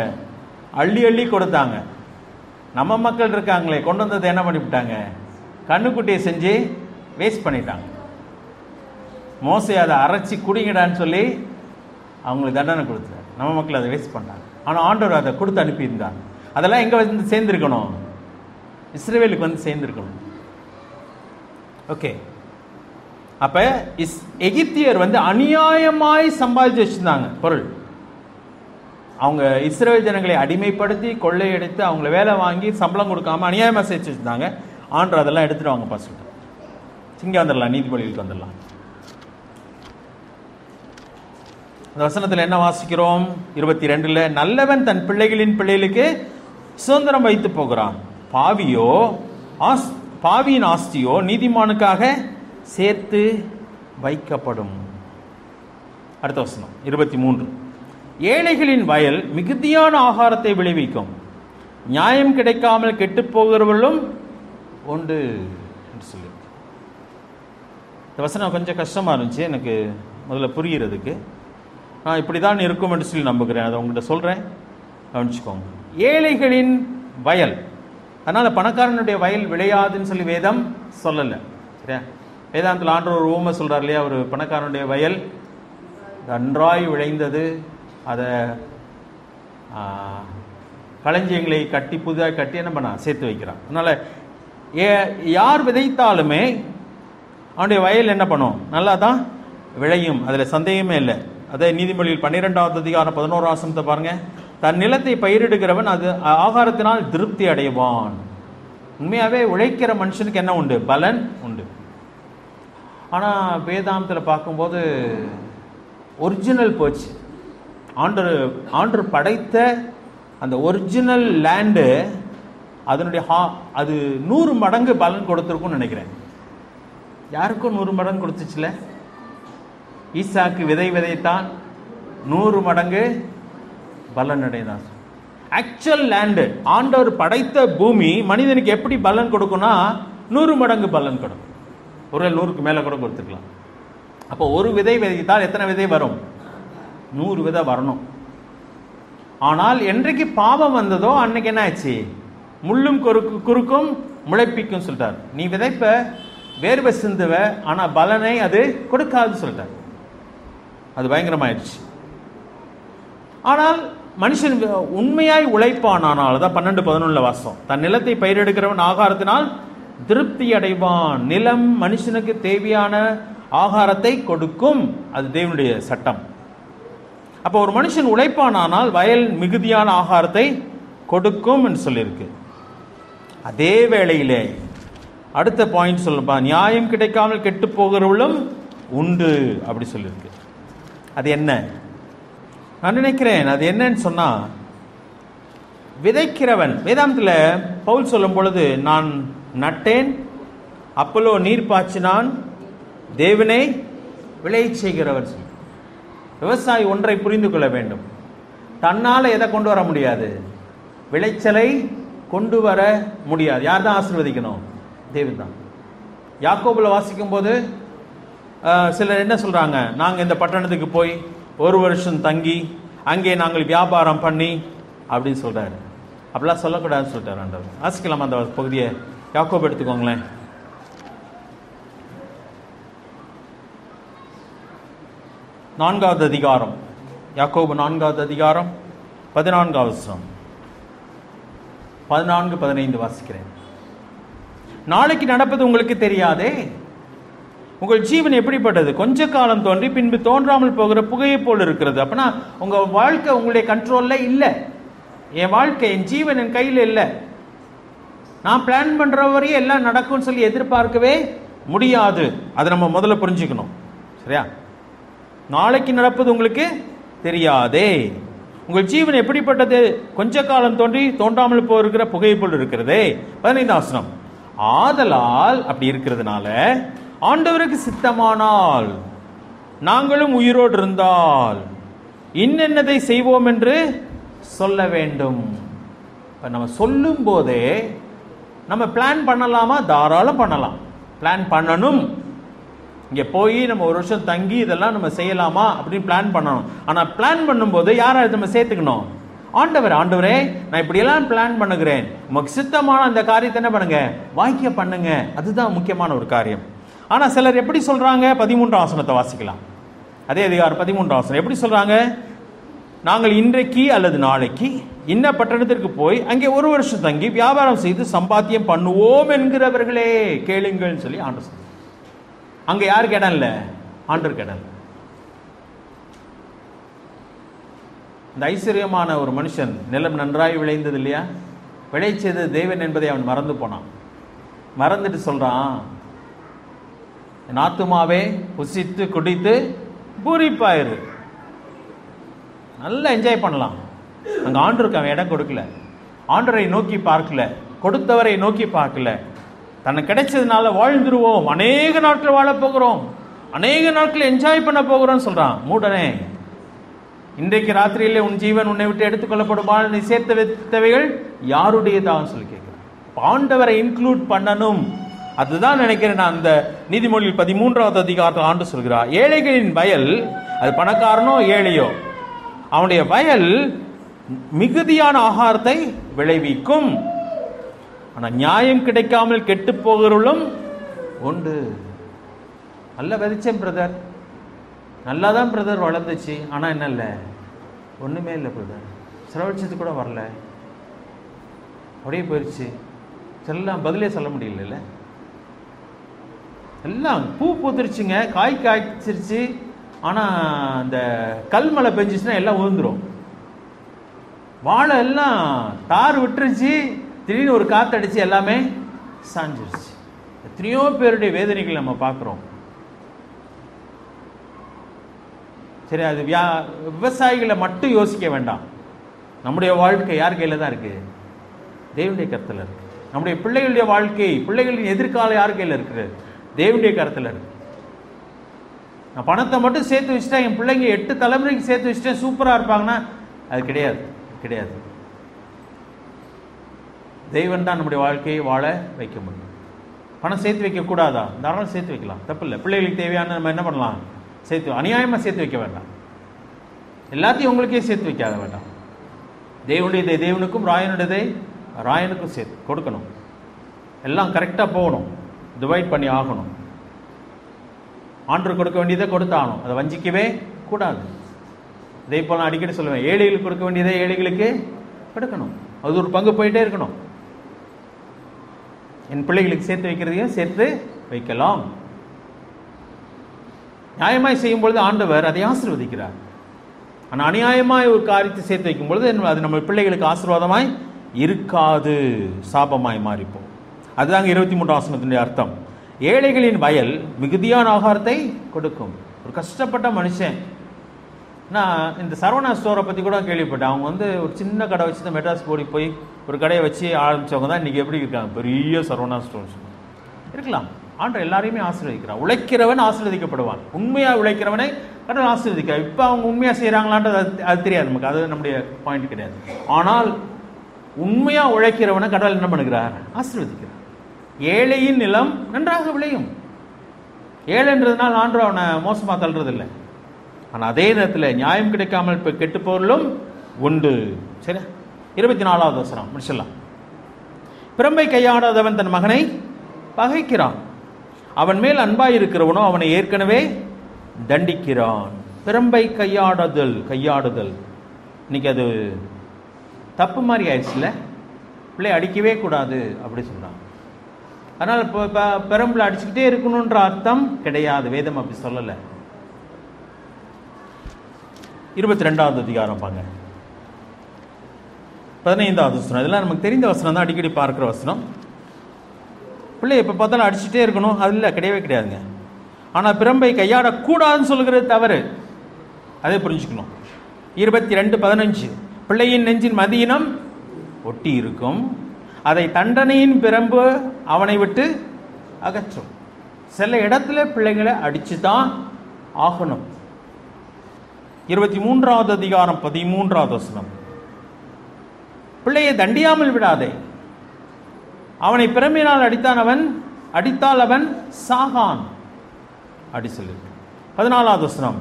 Speaker 1: அள்ளி அள்ளி கொடுத்தாங்க. நம்ம மக்கள் இருக்காங்களே, கொண்டு வந்ததை என்ன பண்ணிவிட்டாங்க? கண்ணுக்குட்டியை செஞ்சு வேஸ்ட் பண்ணிட்டாங்க. மோசே அதை அரைச்சி குடிங்கடான்னு சொல்லி அவங்களுக்கு தண்டனை கொடுத்தாரு. நம்ம மக்கள் அதை வேஸ்ட் பண்ணாங்க. ஆனால் ஆண்டவர் அதை கொடுத்து அனுப்பியிருந்தார். அதெல்லாம் எங்கே வந்து சேர்ந்துருக்கணும்? இஸ்ரவேலுக்கு வந்து சேர்ந்துருக்கணும். ஓகே, அப்போ எகிப்தியர் வந்து அநியாயமாய் சம்பாதிச்சு வச்சுருந்தாங்க பொருள். அவங்க இஸ்ரவேல் ஜனங்களை அடிமைப்படுத்தி கொள்ளையடித்து அவங்கள வேலை வாங்கி சம்பளம் கொடுக்காம அநியாயமாக சேர்த்து வச்சுருந்தாங்க. ஆண்டவர் அதெல்லாம் எடுத்துட்டு வாங்கப்பா சொல்லிட்டு இங்கே வந்துடலாம், நீதிபதிகளுக்கு வந்துடலாம். அந்த வசனத்தில் என்ன வாசிக்கிறோம்? 22ல், நல்லவன் தன் பிள்ளைகளுக்கு சுதந்திரம் வைத்து போகிறான், பாவியின் ஆஸ்தியோ நீதிமானுக்காக சேர்த்து வைக்கப்படும். அடுத்த வசனம் 23, ஏழைகளின் வயல் மிகுதியான ஆகாரத்தை விளைவிக்கும், நியாயம் கிடைக்காமல் கெட்டு போகிறவர்களும் உண்டு என்று சொல்லி. இந்த வசனம் கொஞ்சம் கஷ்டமா இருந்துச்சு எனக்கு முதல்ல புரிகிறதுக்கு. நான் இப்படி தான் இருக்கும் என்று சொல்லி நம்புகிறேன். அதை உங்கள்கிட்ட சொல்கிறேன், கவனிச்சுக்கோங்க. ஏழைகளின் வயல், அதனால் பணக்காரனுடைய வயல் விளையாதுன்னு சொல்லி வேதம் சொல்லலை. சரியா? வேதாந்தத்தில் ஆண்டவர் ஒரு ஊமை சொல்கிறார் இல்லையா? ஒரு பணக்காரனுடைய வயல் நன்றாய் விளைந்தது, அதை களஞ்சியங்களை கட்டி புதிதாக கட்டி என்ன பண்ண சேர்த்து வைக்கிறான். அதனால் யார் விதைத்தாலுமே அவனுடைய வயல் என்ன பண்ணும்? நல்லா தான் விளையும், அதில் சந்தேகமே இல்லை. அதே நீதிமொழியில் 12வது அதிகாரம் 11வது வசனத்தை பாருங்க. தன் நிலத்தை பயிரிடுகிறவன் அது ஆகாரத்தினால் திருப்தி அடைவான். உண்மையாகவே உழைக்கிற மனுஷனுக்கு என்ன உண்டு? பலன் உண்டு. ஆனால் வேதாந்தத்தில் பார்க்கும்போது ஒரிஜினல் போச்சு. ஆண்டர் படைத்த அந்த ஒரிஜினல் லேண்டு அதனுடைய அது 100 மடங்கு பலன் கொடுத்துருக்கும்னு நினைக்கிறேன். யாருக்கும் 100 மடங்கு கொடுத்துச்சுல? ஈசாக்கு விதைத்தான், 100 மடங்கு பலன் அடைந்தான். ஆக்சுவல் லேண்டு, ஆண்டவர் படைத்த பூமி மனிதனுக்கு எப்படி பலன் கொடுக்கும்னா 100 மடங்கு பலன் கொடுக்கும். ஒரு 100க்கு மேலே கூட கொடுத்துக்கலாம். அப்போ ஒரு விதை விதைத்தால் எத்தனை விதை வரும்? 100 விதை வரணும். ஆனால் என்றைக்கு பாவம் வந்ததோ அன்னைக்கு என்ன ஆச்சு? முள்ளும் குறுக்கும் முளைப்பிக்கும் சொல்லிட்டார். நீ விதைப்ப, வேர்வை சிந்துவ, ஆனால் பலனை அது கொடுக்காது சொல்லிட்டார். அது பயங்கரமாயிடுச்சு. ஆனால் மனுஷன் உண்மையாய் உழைப்பானானால் தான் 12-11 வாசம். தன் நிலத்தை பயிரெடுக்கிறவன் ஆகாரத்தினால் திருப்தி அடைவான். நிலம் மனுஷனுக்கு தேவையான ஆகாரத்தை கொடுக்கும். அது தேவனுடைய சட்டம். அப்போ ஒரு மனுஷன் உழைப்பானால் வயல் மிகுதியான ஆகாரத்தை கொடுக்கும் என்று சொல்லியிருக்கு. அதே வேளையிலே அடுத்த பாயிண்ட் சொல்லப்பா, நியாயம் கிடைக்காமல் கெட்டு போகிறவளும் உண்டு அப்படி சொல்லியிருக்கு. அது என்ன? நான் நினைக்கிறேன் அது என்னன்னு சொன்னா, விதைக்கிறவன், வேதாந்தத்தில் பவுல் சொல்லும் பொழுது, நான் நட்டேன், அப்போலோ நீர் பாய்ச்சினான், தேவனை விளை செய்கிறவர். விவசாயி ஒன்றை புரிந்து கொள்ள வேண்டும், தன்னால் எதை கொண்டு வர முடியாது, விளைச்சலை கொண்டு வர முடியாது. யார் தான் ஆசீர்வதிக்கணும்? தேவன் தான். யாக்கோபுல வாசிக்கும் போது சிலர் என்ன சொல்றாங்க, நாங்கள் இந்த பட்டணத்துக்கு போய் ஒரு வருஷம் தங்கி அங்கே நாங்கள் வியாபாரம் பண்ணி அப்படின்னு சொல்றாரு. அப்படிலாம் சொல்லக்கூடாதுன்னு சொல்லிட்டார் ஆண்டவர். வாசிக்கலாம் அந்த பகுதியை. யாக்கோபு எடுத்துக்கோங்களேன். 4வது அதிகாரம், யாக்கோபு 4வது அதிகாரம் 14வது வசனம், 14-15 வாசிக்கிறேன். நாளைக்கு நடப்பது உங்களுக்கு தெரியாதே, உங்கள் ஜீவன் எப்படிப்பட்டது, கொஞ்ச காலம் தோன்றி பின்பு தோன்றாமல் போகிற புகையை போல் இருக்கிறது. அப்படின்னா உங்க வாழ்க்கை உங்களுடைய கண்ட்ரோல்ல இல்லை. என் வாழ்க்கை, என் ஜீவன் என் கையில் இல்லை. நான் பிளான் பண்ற வரையும் எல்லாம் நடக்கும்னு சொல்லி எதிர்பார்க்கவே முடியாது. அதை நம்ம முதல்ல புரிஞ்சுக்கணும். சரியா? நாளைக்கு நடப்பது உங்களுக்கு தெரியாதே, உங்கள் ஜீவன் எப்படிப்பட்டது, கொஞ்ச காலம் தோன்றி தோன்றாமல் போகிற புகையை போல் இருக்கிறதே. 15வது வசனம், ஆதலால் அப்படி இருக்கிறதுனால ஆண்டவருக்கு சித்தமானால் நாங்களும் உயிரோடு இருந்தால் இன்னென்னதை செய்வோம் என்று சொல்ல வேண்டும். நம்ம சொல்லும் போதே நம்ம பிளான் பண்ணலாமா? தாராளம் பண்ணலாம். பிளான் பண்ணணும். இங்கே போய் நம்ம ஒரு வருஷம் தங்கி இதெல்லாம் நம்ம செய்யலாமா அப்படின்னு பிளான் பண்ணணும். ஆனால் பிளான் பண்ணும்போது யாராவது நம்ம சேர்த்துக்கணும்? ஆண்டவரே நான் இப்படியெல்லாம் பிளான் பண்ணுகிறேன், உமக்கு சித்தமான அந்த காரியத்தை என்ன பண்ணுங்க, வாக்கிய பண்ணுங்க. அதுதான் முக்கியமான ஒரு காரியம். ஆனால் சிலர் எப்படி சொல்றாங்க? 13ஆம் வசனத்தை வாசிக்கலாம். அதே அதிகாரம் 13ஆம் வசனம் எப்படி சொல்றாங்க? நாங்கள் இன்றைக்கு அல்லது நாளைக்கு இன்ன பட்டணத்திற்கு போய் அங்கே ஒரு வருஷம் தங்கி வியாபாரம் செய்து சம்பாத்தியம் பண்ணுவோம் என்கிறவர்களே கேளுங்கள் சொல்லி ஆண்டவர் சொல்றார். அங்க யாருக்கு இடம் இல்லை? ஆண்டவருக்கு இடம் இல்லை. இந்த ஐஸ்வர்யமான ஒரு மனுஷன் நிலம் நன்றாய் விளைந்தது இல்லையா, விளைச்சது தேவன் என்பதை அவன் மறந்து போனான். மறந்துட்டு சொல்றான், என் ஆத்துமாவே புசித்து குடித்து பூரிப்பாயிரு. நல்லா என்ஜாய் பண்ணலாம். அங்கே ஆண்டவருக்கு அவன் இடம் கொடுக்கல, ஆண்டவரை நோக்கி பார்க்கல, கொடுத்தவரை நோக்கி பார்க்கல. தனக்கு கிடைச்சதுனால வாழ்ந்துருவோம், அநேக நாட்கள் வாழ போகிறோம், அநேக நாட்கள் என்ஜாய் பண்ண போகிறோம் சொல்றான். மூடனே, இன்றைக்கு ராத்திரியிலே உன் ஜீவன் உன்னை விட்டு எடுத்துக்கொள்ளப்படுமால் நீ சேர்த்து வைத்தவைகள் யாருடையதான் சொல்லி கேட்கிறேன். ஆண்டவரை இன்க்ளூட் பண்ணணும். அதுதான் நினைக்கிறேன் நான். அந்த நீதிமொழியில் 13வது அதிகாரத்தில் ஆண்டு சொல்கிறார், ஏழைகளின் வயல், அது பணக்காரனோ ஏழையோ, அவனுடைய வயல் மிகுதியான ஆகாரத்தை விளைவிக்கும். ஆனால் நியாயம் கிடைக்காமல் கெட்டு போகிறவளும் உண்டு. நல்லா விதைச்சேன் பிரதர், நல்லா தான் பிரதர் வளர்ந்துச்சு, ஆனால் என்ன இல்லை, ஒன்றுமே இல்லை பிரதர், செலவழிச்சது கூட வரல, அப்படியே போயிடுச்சு. எல்லாம் பதிலே சொல்ல முடியல. எல்லாம் பூ பூத்துருச்சுங்க, காய் காய்ச்சிருச்சு, ஆனால் அந்த கல்மழை பெஞ்சிச்சுன்னா எல்லாம் உழுந்துரும். வாழை எல்லாம் தார் விட்டுருச்சு, திடீர்னு ஒரு காத்தடிச்சு எல்லாமே சாஞ்சிருச்சு. எத்தனையோ பேருடைய வேதனைகள் நம்ம பார்க்குறோம். சரி, அது விவசாயிகளை மட்டும் யோசிக்க வேண்டாம். நம்முடைய வாழ்க்கை யார் கையில் தான் இருக்கு? தேவனுடைய கருத்தில் இருக்கு. நம்முடைய பிள்ளைகளுடைய வாழ்க்கை, பிள்ளைகளின் எதிர்காலம் யார் கையில் இருக்குது? தேவனுடைய கருத்தில் இருக்கு. நான் பணத்தை மட்டும் சேர்த்து வச்சுட்டா என் பிள்ளைங்க 8 தலைமுறைக்கு சேர்த்து வச்சுட்டேன் சூப்பராக இருப்பாங்கன்னா அது கிடையாது, கிடையாது. தெய்வன் தான் நம்முடைய வாழ்க்கையை வாழ வைக்க முடியும். பணம் சேர்த்து வைக்க கூடாதா? தாராளம் சேர்த்து வைக்கலாம், தப்பு இல்லை. பிள்ளைகளுக்கு தேவையான நம்ம என்ன பண்ணலாம்? சேர்த்து, அநியாயமாக சேர்த்து வைக்க வேண்டாம். எல்லாத்தையும் உங்களுக்கே சேர்த்து வைக்காத வேண்டாம். தேவனுடையதை தேவனுக்கும், ராயனுடையதை ராயனுக்கும் சேர்த்து கொடுக்கணும். எல்லாம் கரெக்டாக போகணும், டிவைட் பண்ணி ஆகணும். ஆண்டவர் கொடுக்க வேண்டியதை கொடுத்தாகணும், அதை வஞ்சிக்கவே கூடாது. இதே போல் நான் அடிக்கடி சொல்லுவேன், ஏழைகளுக்கு கொடுக்க வேண்டியதை ஏழைகளுக்கு கொடுக்கணும். அது ஒரு பங்கு போயிட்டே இருக்கணும். என் பிள்ளைகளுக்கு சேர்த்து வைக்கிறதையும் சேர்த்து வைக்கலாம். நியாயமாய் செய்யும் பொழுது ஆண்டவர் அதை ஆசீர்வதிக்கிறார். ஆனால் அநியாயமாய் ஒரு காரியத்தை சேர்த்து வைக்கும் பொழுது அது நம்ம பிள்ளைகளுக்கு ஆசீர்வாதமாய் இருக்காது, சாபமாய் மாறிப்போம். அதுதாங்க 23 வசனத்தினுடைய அர்த்தம். ஏழைகளின் வயல் மிகுதியான ஆகாரத்தை கொடுக்கும். ஒரு கஷ்டப்பட்ட மனுஷன், நான் இந்த சரவணா ஸ்டோரை பற்றி கூட கேள்விப்பட்டேன். அவங்க ஒரு சின்ன கடை வச்சு தான் மெட்ராஸ் போய் ஒரு கடையை வச்சு ஆரம்பித்தவங்க தான் இன்றைக்கி எப்படி இருக்காங்க, பெரிய சரவணா ஸ்டோர்ஸ் இருக்கலாம். ஆண்டவர் எல்லாரையுமே ஆசீர்வதிக்கிறார். உழைக்கிறவன் ஆசீர்வதிக்கப்படுவான். உண்மையாக உழைக்கிறவனை கடவுள் ஆசீர்வதிக்கிறார். இப்போ அவங்க உண்மையாக செய்கிறாங்களான்றது அது தெரியாது நமக்கு, அது நம்முடைய பாயிண்ட் கிடையாது. ஆனால் உண்மையாக உழைக்கிறவனை கடவுள் என்ன பண்ணுகிறார்? ஆசீர்வதிக்கிறார். ஏழையின் நிலம் நன்றாக விளையும். ஏழைன்றதுனால் ஆண்டவர் அவனை மோசமாக தள்ளுறதில்லை. ஆனால் அதே நேரத்தில் நியாயம் கிடைக்காமல் இப்போ கெட்டு போர்களும் உண்டு. சரி, 24வது வசனம் முடிச்சிடலாம். பிரம்பை கையாடாதவன் தன் மகனை பகைக்கிறான், அவன் மேல் அன்பாய் இருக்கிறவனோ அவனை ஏற்கனவே தண்டிக்கிறான். பிரம்பை கையாடுதல் இன்னைக்கு அது தப்பு மாதிரி ஆயிடுச்சுல. பிள்ளை அடிக்கவே கூடாது அப்படி சொல்றான். அதனால பெரம்புல அடிச்சுக்கிட்டே இருக்கணும்ன்ற அர்த்தம் கிடையாது, வேதம் அப்படி சொல்லலை. 22வது அதிகாரம் பாங்க, 15வது வசனம். இதெல்லாம் நமக்கு தெரிந்த வசனம் தான், அடிக்கடி பார்க்குற வசனம். பிள்ளை எப்போ பார்த்தாலும் அடிச்சுட்டே இருக்கணும் அது இல்லை, கிடையவே கிடையாதுங்க. ஆனால் பிரம்பை கையாடக்கூடாதுன்னு சொல்லுகிறது தவறு, அதே புரிஞ்சுக்கணும். 22:15 பிள்ளையின் நெஞ்சின் மதியினம் ஒட்டி இருக்கும், அதை தண்டனையின் பிரம்பு அவனை விட்டு அகற்றும். சில இடத்துல பிள்ளைகளை அடிச்சு தான் ஆகணும். 23வது அதிகாரம் 13வது வசனம், பிள்ளையை தண்டியாமல் விடாதே, அவனை பிரம்பினால் அடித்தால் அவன் சாகான் அடி சொல்லி. 14வது வசனம்,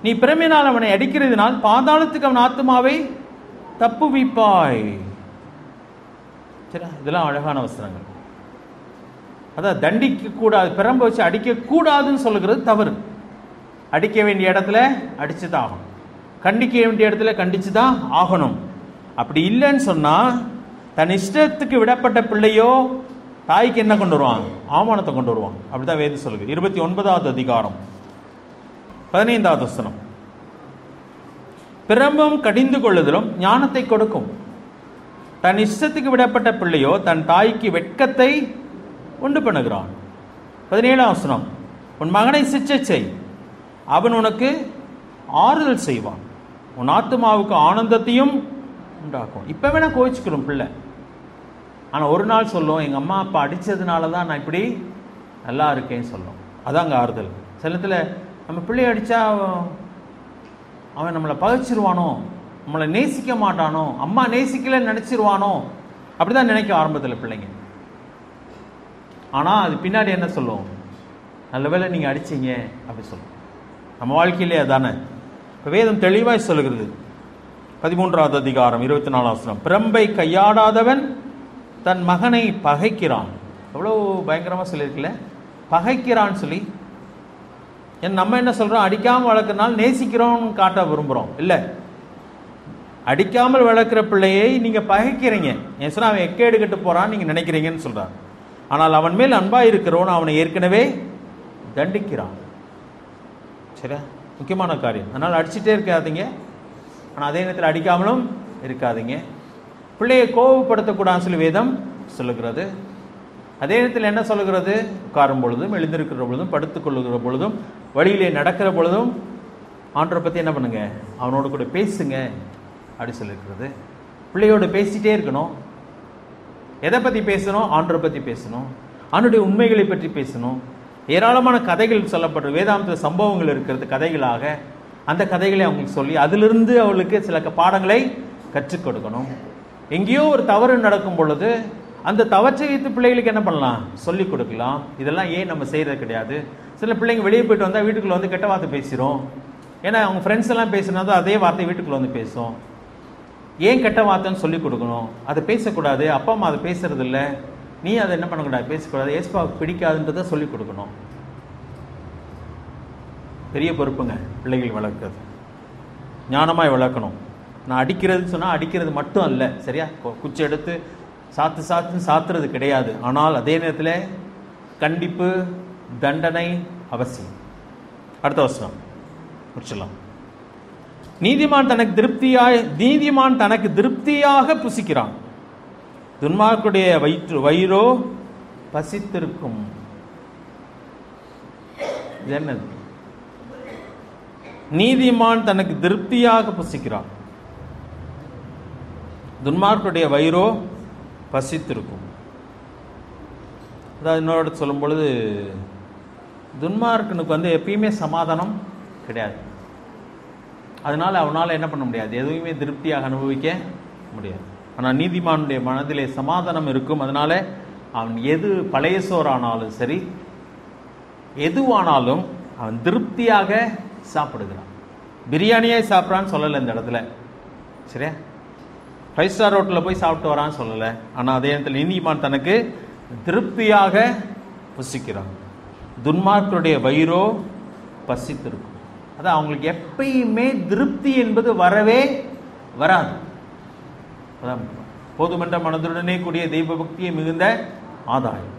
Speaker 1: நீ பிரம்பினால் அவனை அடிக்கிறதுனால் பாதாளத்துக்கு அவன் ஆத்மாவை தப்புவிப்பாய். சரி, இதெல்லாம் அழகான வசனங்கள். அதான் தண்டிக்க கூடாது, பிரம்ப வச்சு அடிக்க கூடாதுன்னு சொல்லுகிறது தவறு. அடிக்க வேண்டிய இடத்துல அடிச்சுதான் ஆகணும், கண்டிக்க வேண்டிய இடத்துல கண்டிச்சுதான் ஆகணும். அப்படி இல்லைன்னு சொன்னா தன் இஷ்டத்துக்கு விடப்பட்ட பிள்ளையோ தாய்க்கு என்ன கொண்டு வருவான்? அவமானத்தை கொண்டு வருவான். அப்படிதான் வேதம் சொல்லுது. 29வது அதிகாரம் 15வது வசனம், பிரம்பம் கடிந்து கொள்ளுதலும் ஞானத்தை கொடுக்கும், தன் இஷ்டத்துக்கு விடப்பட்ட பிள்ளையோ தன் தாய்க்கு வெட்கத்தை உண்டு பண்ணுகிறான். 17வது வசனம், உன் மகனை சிச்சை செய், அவன் உனக்கு ஆறுதல் செய்வான், உன் ஆத்துமாவுக்கு ஆனந்தத்தையும் உண்டாக்கும். இப்போ வேணா கோவிச்சுக்கிறோம் பிள்ளை, ஆனால் ஒரு நாள் சொல்லும், எங்கள் அம்மா அப்பா அடித்ததுனால தான் நான் இப்படி நல்லா இருக்கேன்னு சொல்லும். அதாங்க ஆறுதல். சிலத்தில் நம்ம பிள்ளையை அடித்தா அவன் நம்மளை பகைச்சிருவானோ, நம்மளை நேசிக்க மாட்டானோ, அம்மா நேசிக்கலன்னு நினச்சிருவானோ, அப்படி தான் நினைக்க ஆரம்பத்தில் பிள்ளைங்க. ஆனால் அது பின்னாடி என்ன சொல்லும்? நல்ல வேளை நீங்கள் அடிச்சிங்க அப்படி சொல்லும். நம்ம வாழ்க்கையிலே அதானே. இப்போ வேதம் தெளிவாய் சொல்லுகிறது. 13வது அதிகாரம் 24வது வசனம், பிரம்பை கையாடாதவன் தன் மகனை பகைக்கிறான். எவ்வளோ பயங்கரமாக சொல்லியிருக்குல்ல, பகைக்கிறான்னு சொல்லி. நம்ம என்ன சொல்கிறோம்? அடிக்காமல் வளர்க்கறனால நேசிக்கிறோம்னு காட்ட விரும்புகிறோம். இல்லை, அடிக்காமல் வளர்க்குற பிள்ளையை நீங்கள் பகைக்கிறீங்க. ஏன் சொன்னால் அவன் எக்கேடு கட்டு போகிறான்னு நீங்கள் நினைக்கிறீங்கன்னு சொல்கிறார். ஆனால் அவன் மேல் அன்பாக இருக்கிறவன் அவனை ஏற்கனவே தண்டிக்கிறான். சரியா, முக்கியமான காரியம். அதனால் அடிச்சுட்டே இருக்காதீங்க, ஆனால் அதே நேரத்தில் அடிக்காமலும் இருக்காதீங்க. பிள்ளையை கோபப்படுத்தக்கூடாதுன்னு சொல்லி வேதம் சொல்லுகிறது. அதே நேரத்தில் என்ன சொல்லுகிறது? உட்காரும் பொழுதும், எழுந்திருக்கிற பொழுதும், படுத்துக்கொள்ளுகிற பொழுதும், வழியிலே நடக்கிற பொழுதும் ஆண்டவரை பற்றி என்ன பண்ணுங்க? அவனோட கூட பேசுங்க அப்படி சொல்லியிருக்கிறது. பிள்ளையோடு பேசிகிட்டே இருக்கணும். எதை பற்றி பேசணும்? ஆண்டவரை பற்றி பேசணும், அவனுடைய உண்மைகளை பற்றி பேசணும். ஏராளமான கதைகள் சொல்லப்படுற வேதாந்த சம்பவங்கள் இருக்கிறது கதைகளாக. அந்த கதைகளை அவங்களுக்கு சொல்லி அதிலிருந்து அவளுக்கு சில பாடங்களை கற்றுக் கொடுக்கணும். எங்கேயோ ஒரு தவறு நடக்கும் பொழுது அந்த தவற்றை வைத்து பிள்ளைகளுக்கு என்ன பண்ணலாம்? சொல்லிக் கொடுக்கலாம். இதெல்லாம் ஏன் நம்ம செய்கிறது கிடையாது. சில பிள்ளைங்க வெளியே போயிட்டு வந்தால் வீட்டுக்குள்ளே வந்து கெட்ட வார்த்தை பேசிடும். ஏன்னா அவங்க ஃப்ரெண்ட்ஸ் எல்லாம் பேசினா தான் அதே வார்த்தை வீட்டுக்குள்ளே வந்து பேசும். ஏன் கெட்ட வார்த்தைன்னு சொல்லிக் கொடுக்கணும். அதை பேசக்கூடாது, அப்பா அம்மா அதை பேசுறது இல்லை, நீ அதை என்ன பண்ணக்கூடாது, பேசக்கூடாது, ஏஸ்பாவுக்கு பிடிக்காதுன்றதை சொல்லிக் கொடுக்கணும். பெரிய பொறுப்புங்க பிள்ளைகள் வளர்க்குறது. ஞானமாய் வளர்க்கணும். நான் அடிக்கிறதுன்னு சொன்னால் அடிக்கிறது மட்டும் அல்ல, சரியா? குச்சி எடுத்து சாத்துறது கிடையாது. ஆனால் அதே நேரத்தில் கண்டிப்பு, தண்டனை அவசியம். அடுத்த வசனம் முடிச்சிடலாம். நீதிமான் தனக்கு திருப்தியாக புசிக்கிறான், துன்மார்க்குடைய வயிறோ பசித்திருக்கும். என்னது? நீதிமான் தனக்கு திருப்தியாக புசிக்கிறான், துன்மார்க்குடைய வயிறோ பசித்திருக்கும். அதாவது இன்னொரு சொல்லும் பொழுது, துன்மார்க்கனுக்கு எப்பயுமே சமாதானம் கிடையாது. அதனால அவனால் என்ன பண்ண முடியாது, எதுவுமே திருப்தியாக அனுபவிக்க முடியாது. ஆனால் நீதிமானுடைய மனதிலே சமாதானம் இருக்கும். அதனால அவன் எது பழைய சோறானாலும் சரி, எதுவானாலும் அவன் திருப்தியாக சாப்பிடுகிறான். பிரியாணியே சாப்பிட்றான்னு சொல்லலை இந்த இடத்துல, சரியா? 5 ஸ்டார் ஹோட்டலில் போய் சாப்பிட்டு வரான்னு சொல்லலை. ஆனால் அதே இடத்துல நீதிமான் தனக்கு திருப்தியாக புசிக்கிறான், துன்மார்க்கருடைய வயிறோ பசித்திருக்கும். அதான் அவங்களுக்கு எப்பயுமே திருப்தி என்பது வரவே வராது. போதுமென்ற மனதுடனே கூடிய தெய்வ பக்தியை மிகுந்த ஆதாயம்.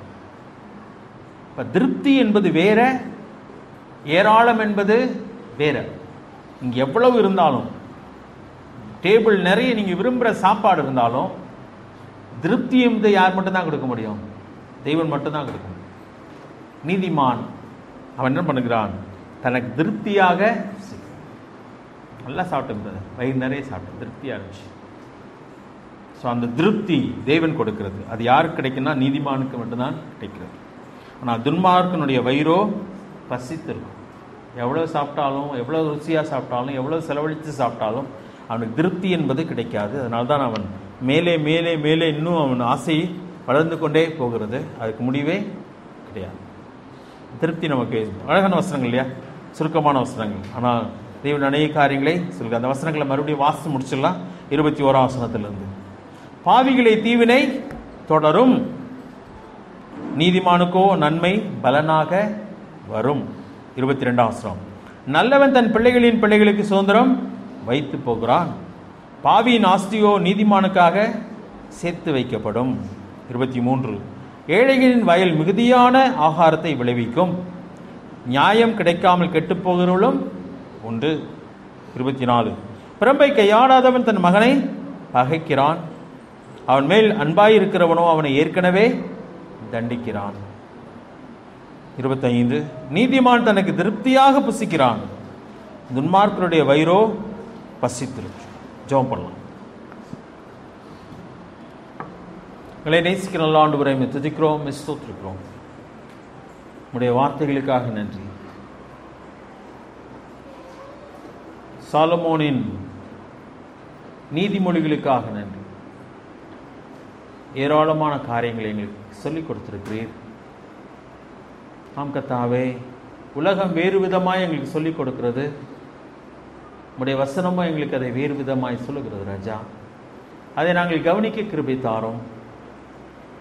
Speaker 1: இப்ப திருப்தி என்பது வேற, ஏராளம் என்பது வேற. இங்க எவ்வளவு இருந்தாலும், டேபிள் நிறைய நீங்க விரும்புகிற சாப்பாடு இருந்தாலும், திருப்தி என்பது யார் மட்டும்தான் கொடுக்க முடியும்? தெய்வன் மட்டும்தான் கொடுக்க முடியும். நீதிமான் அவன் என்ன பண்ணுகிறான், தனக்கு திருப்தியாக நல்லா சாப்பிட்டு, வயிறு நிறைய சாப்பிட்டு திருப்தியாக இருந்துச்சு. ஸோ அந்த திருப்தி தேவன் கொடுக்கிறது. அது யாருக்கு கிடைக்குன்னா நீதிமானுக்கு மட்டும்தான் கிடைக்கிறது. ஆனால் துன்மார்க்கனுடைய வயிறோ பசித்திருக்கும். எவ்வளோ சாப்பிட்டாலும், எவ்வளோ ருசியாக சாப்பிட்டாலும், எவ்வளோ செலவழித்து சாப்பிட்டாலும் அவனுக்கு திருப்தி என்பது கிடைக்காது. அதனால தான் அவன் மேலே மேலே மேலே இன்னும் அவன் ஆசை வளர்ந்து கொண்டே போகிறது. அதுக்கு முடிவே கிடையாது. திருப்தி நமக்கு அழகான வசனங்கள் இல்லையா, சுருக்கமான வசனங்கள். ஆனால் தேவன் அநேக காரியங்களை சொல்லுங்க. அந்த வசனங்களை மறுபடியும் வாசித்து முடிச்சிடலாம். 21ஆம் வசனத்திலிருந்து, பாவிகளை தீவினை தொடரும், நீதிமானுக்கோ நன்மை பலனாக வரும். 22ஆம் வசனம், நல்லவன் தன் பிள்ளைகளின் பிள்ளைகளுக்கு சுதந்திரம் வைத்து போகிறான், பாவியின் ஆஸ்தியோ நீதிமானுக்காக சேர்த்து வைக்கப்படும். 23, ஏழைகளின் வயல் மிகுதியான ஆகாரத்தை விளைவிக்கும், நியாயம் கிடைக்காமல் கெட்டுப்போகிறவர்களும் உண்டு. 24, பிரம்பை கையாடாதவன் தன் மகனை பகைக்கிறான், அவன் மேல் அன்பாயிருக்கிறவனோ அவனை ஏற்கனவே தண்டிக்கிறான். 25, நீதிமான் தனக்கு திருப்தியாக புசிக்கிறான், துன்மார்க்கருடைய வயிறோ பசித்திருக்கு. ஜெபம் பண்ணலாம். எங்களை நேசிக்கிற நல்ல ஆண்டவரை துதிக்கிறோம், ஸ்தோத்திரிக்கிறோம். உம்முடைய வார்த்தைகளுக்காக நன்றி. சாலமோனின் நீதிமொழிகளுக்காக நன்றி. ஏராளமான காரியங்களை எங்களுக்கு சொல்லிக் கொடுத்திருக்கிறீர். ஆம் கர்த்தாவே, உலகம் வேறு விதமாய் எங்களுக்கு சொல்லிக் கொடுக்கிறது, உம்முடைய வசனமும் எங்களுக்கு அதை வேறு விதமாய் சொல்லுகிறது ராஜா. அதை நாங்கள் கவனிக்க கிருபை தாரும்.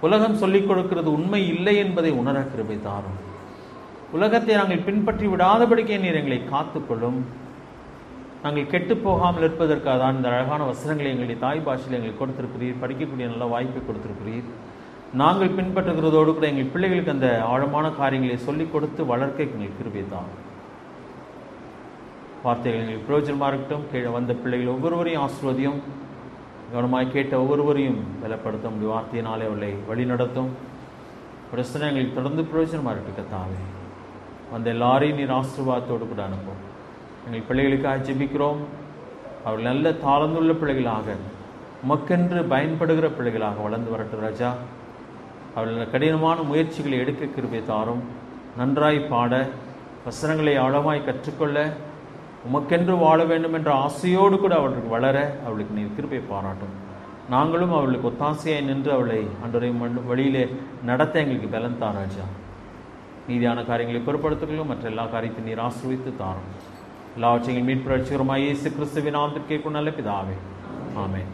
Speaker 1: உலகம் சொல்லிக் கொடுக்கிறது உண்மை இல்லை என்பதை உணர கிருபை தாரும். உலகத்தை நாங்கள் பின்பற்றி விடாதபடிக்கே நீர் எங்களை காத்துக்கொள்ளும். நாங்கள் கெட்டு போகாமல் இருப்பதற்காக தான் இந்த அழகான வசனங்களை எங்களுடைய தாய் பாஷையில் எங்களுக்கு கொடுத்திருக்கிறீர். படிக்கக்கூடிய நல்ல வாய்ப்பை கொடுத்திருக்கிறீர். நாங்கள் பின்பற்றுகிறதோடு கூட எங்கள் பிள்ளைகளுக்கு அந்த ஆழமான காரியங்களை சொல்லிக் கொடுத்து வளர்க்க எங்களுக்கு கிருபை தாரும். வார்த்தைகள் எங்களுக்கு பிரயோஜனமாக இருக்கட்டும். கீழே வந்த பிள்ளைகள் ஒவ்வொருவரையும் ஆசீர்வதியும். கவனமாய் கேட்ட ஒவ்வொருவரையும் பலப்படுத்த முடிய வார்த்தையினாலே அவளை வழி நடத்தும். பிரச்சனை எங்களுக்கு தொடர்ந்து பிரயோஜனமாக இருக்கு கர்த்தாவே. வந்த எல்லாரையும் நீர் ஆசீர்வாதத்தோடு கூட அனுப்பும். எங்கள் பிள்ளைகளுக்காக ஜெபிக்கிறோம். அவர்கள் நல்ல தாளந்துள்ள பிள்ளைகளாக, உமக்கென்று பயன்படுகிற பிள்ளைகளாக வளர்ந்து வரட்டும் ராஜா. அவர்கள் கடினமான முயற்சிகளை எடுக்க கிருபை தாரும். நன்றாய் பாட, வசனங்களை ஆழமாய் கற்றுக்கொள்ள, உமக்கென்று வாழ வேண்டும் என்ற ஆசையோடு கூட அவர்களுக்கு வளர அவளுக்கு நீர் கிருபை பாராட்டும். நாங்களும் அவளுக்கு ஒத்தாசையாய் நின்று அவளை அன்றைய வழியிலே நடத்த எங்களுக்கு பலன் தான் ராஜா. நீதியான காரியங்களை பொறுப்படுத்திக்கொள்ளும். மற்ற எல்லா காரியத்தையும் நீர் ஆசீர்வதித்து தாரும். எல்லாவற்றையும் மீட்பு ரட்சகருமாய் இயேசு கிறிஸ்துவின் நாமத்தில் கேட்கும் நல்ல பிதாவே, ஆமென்.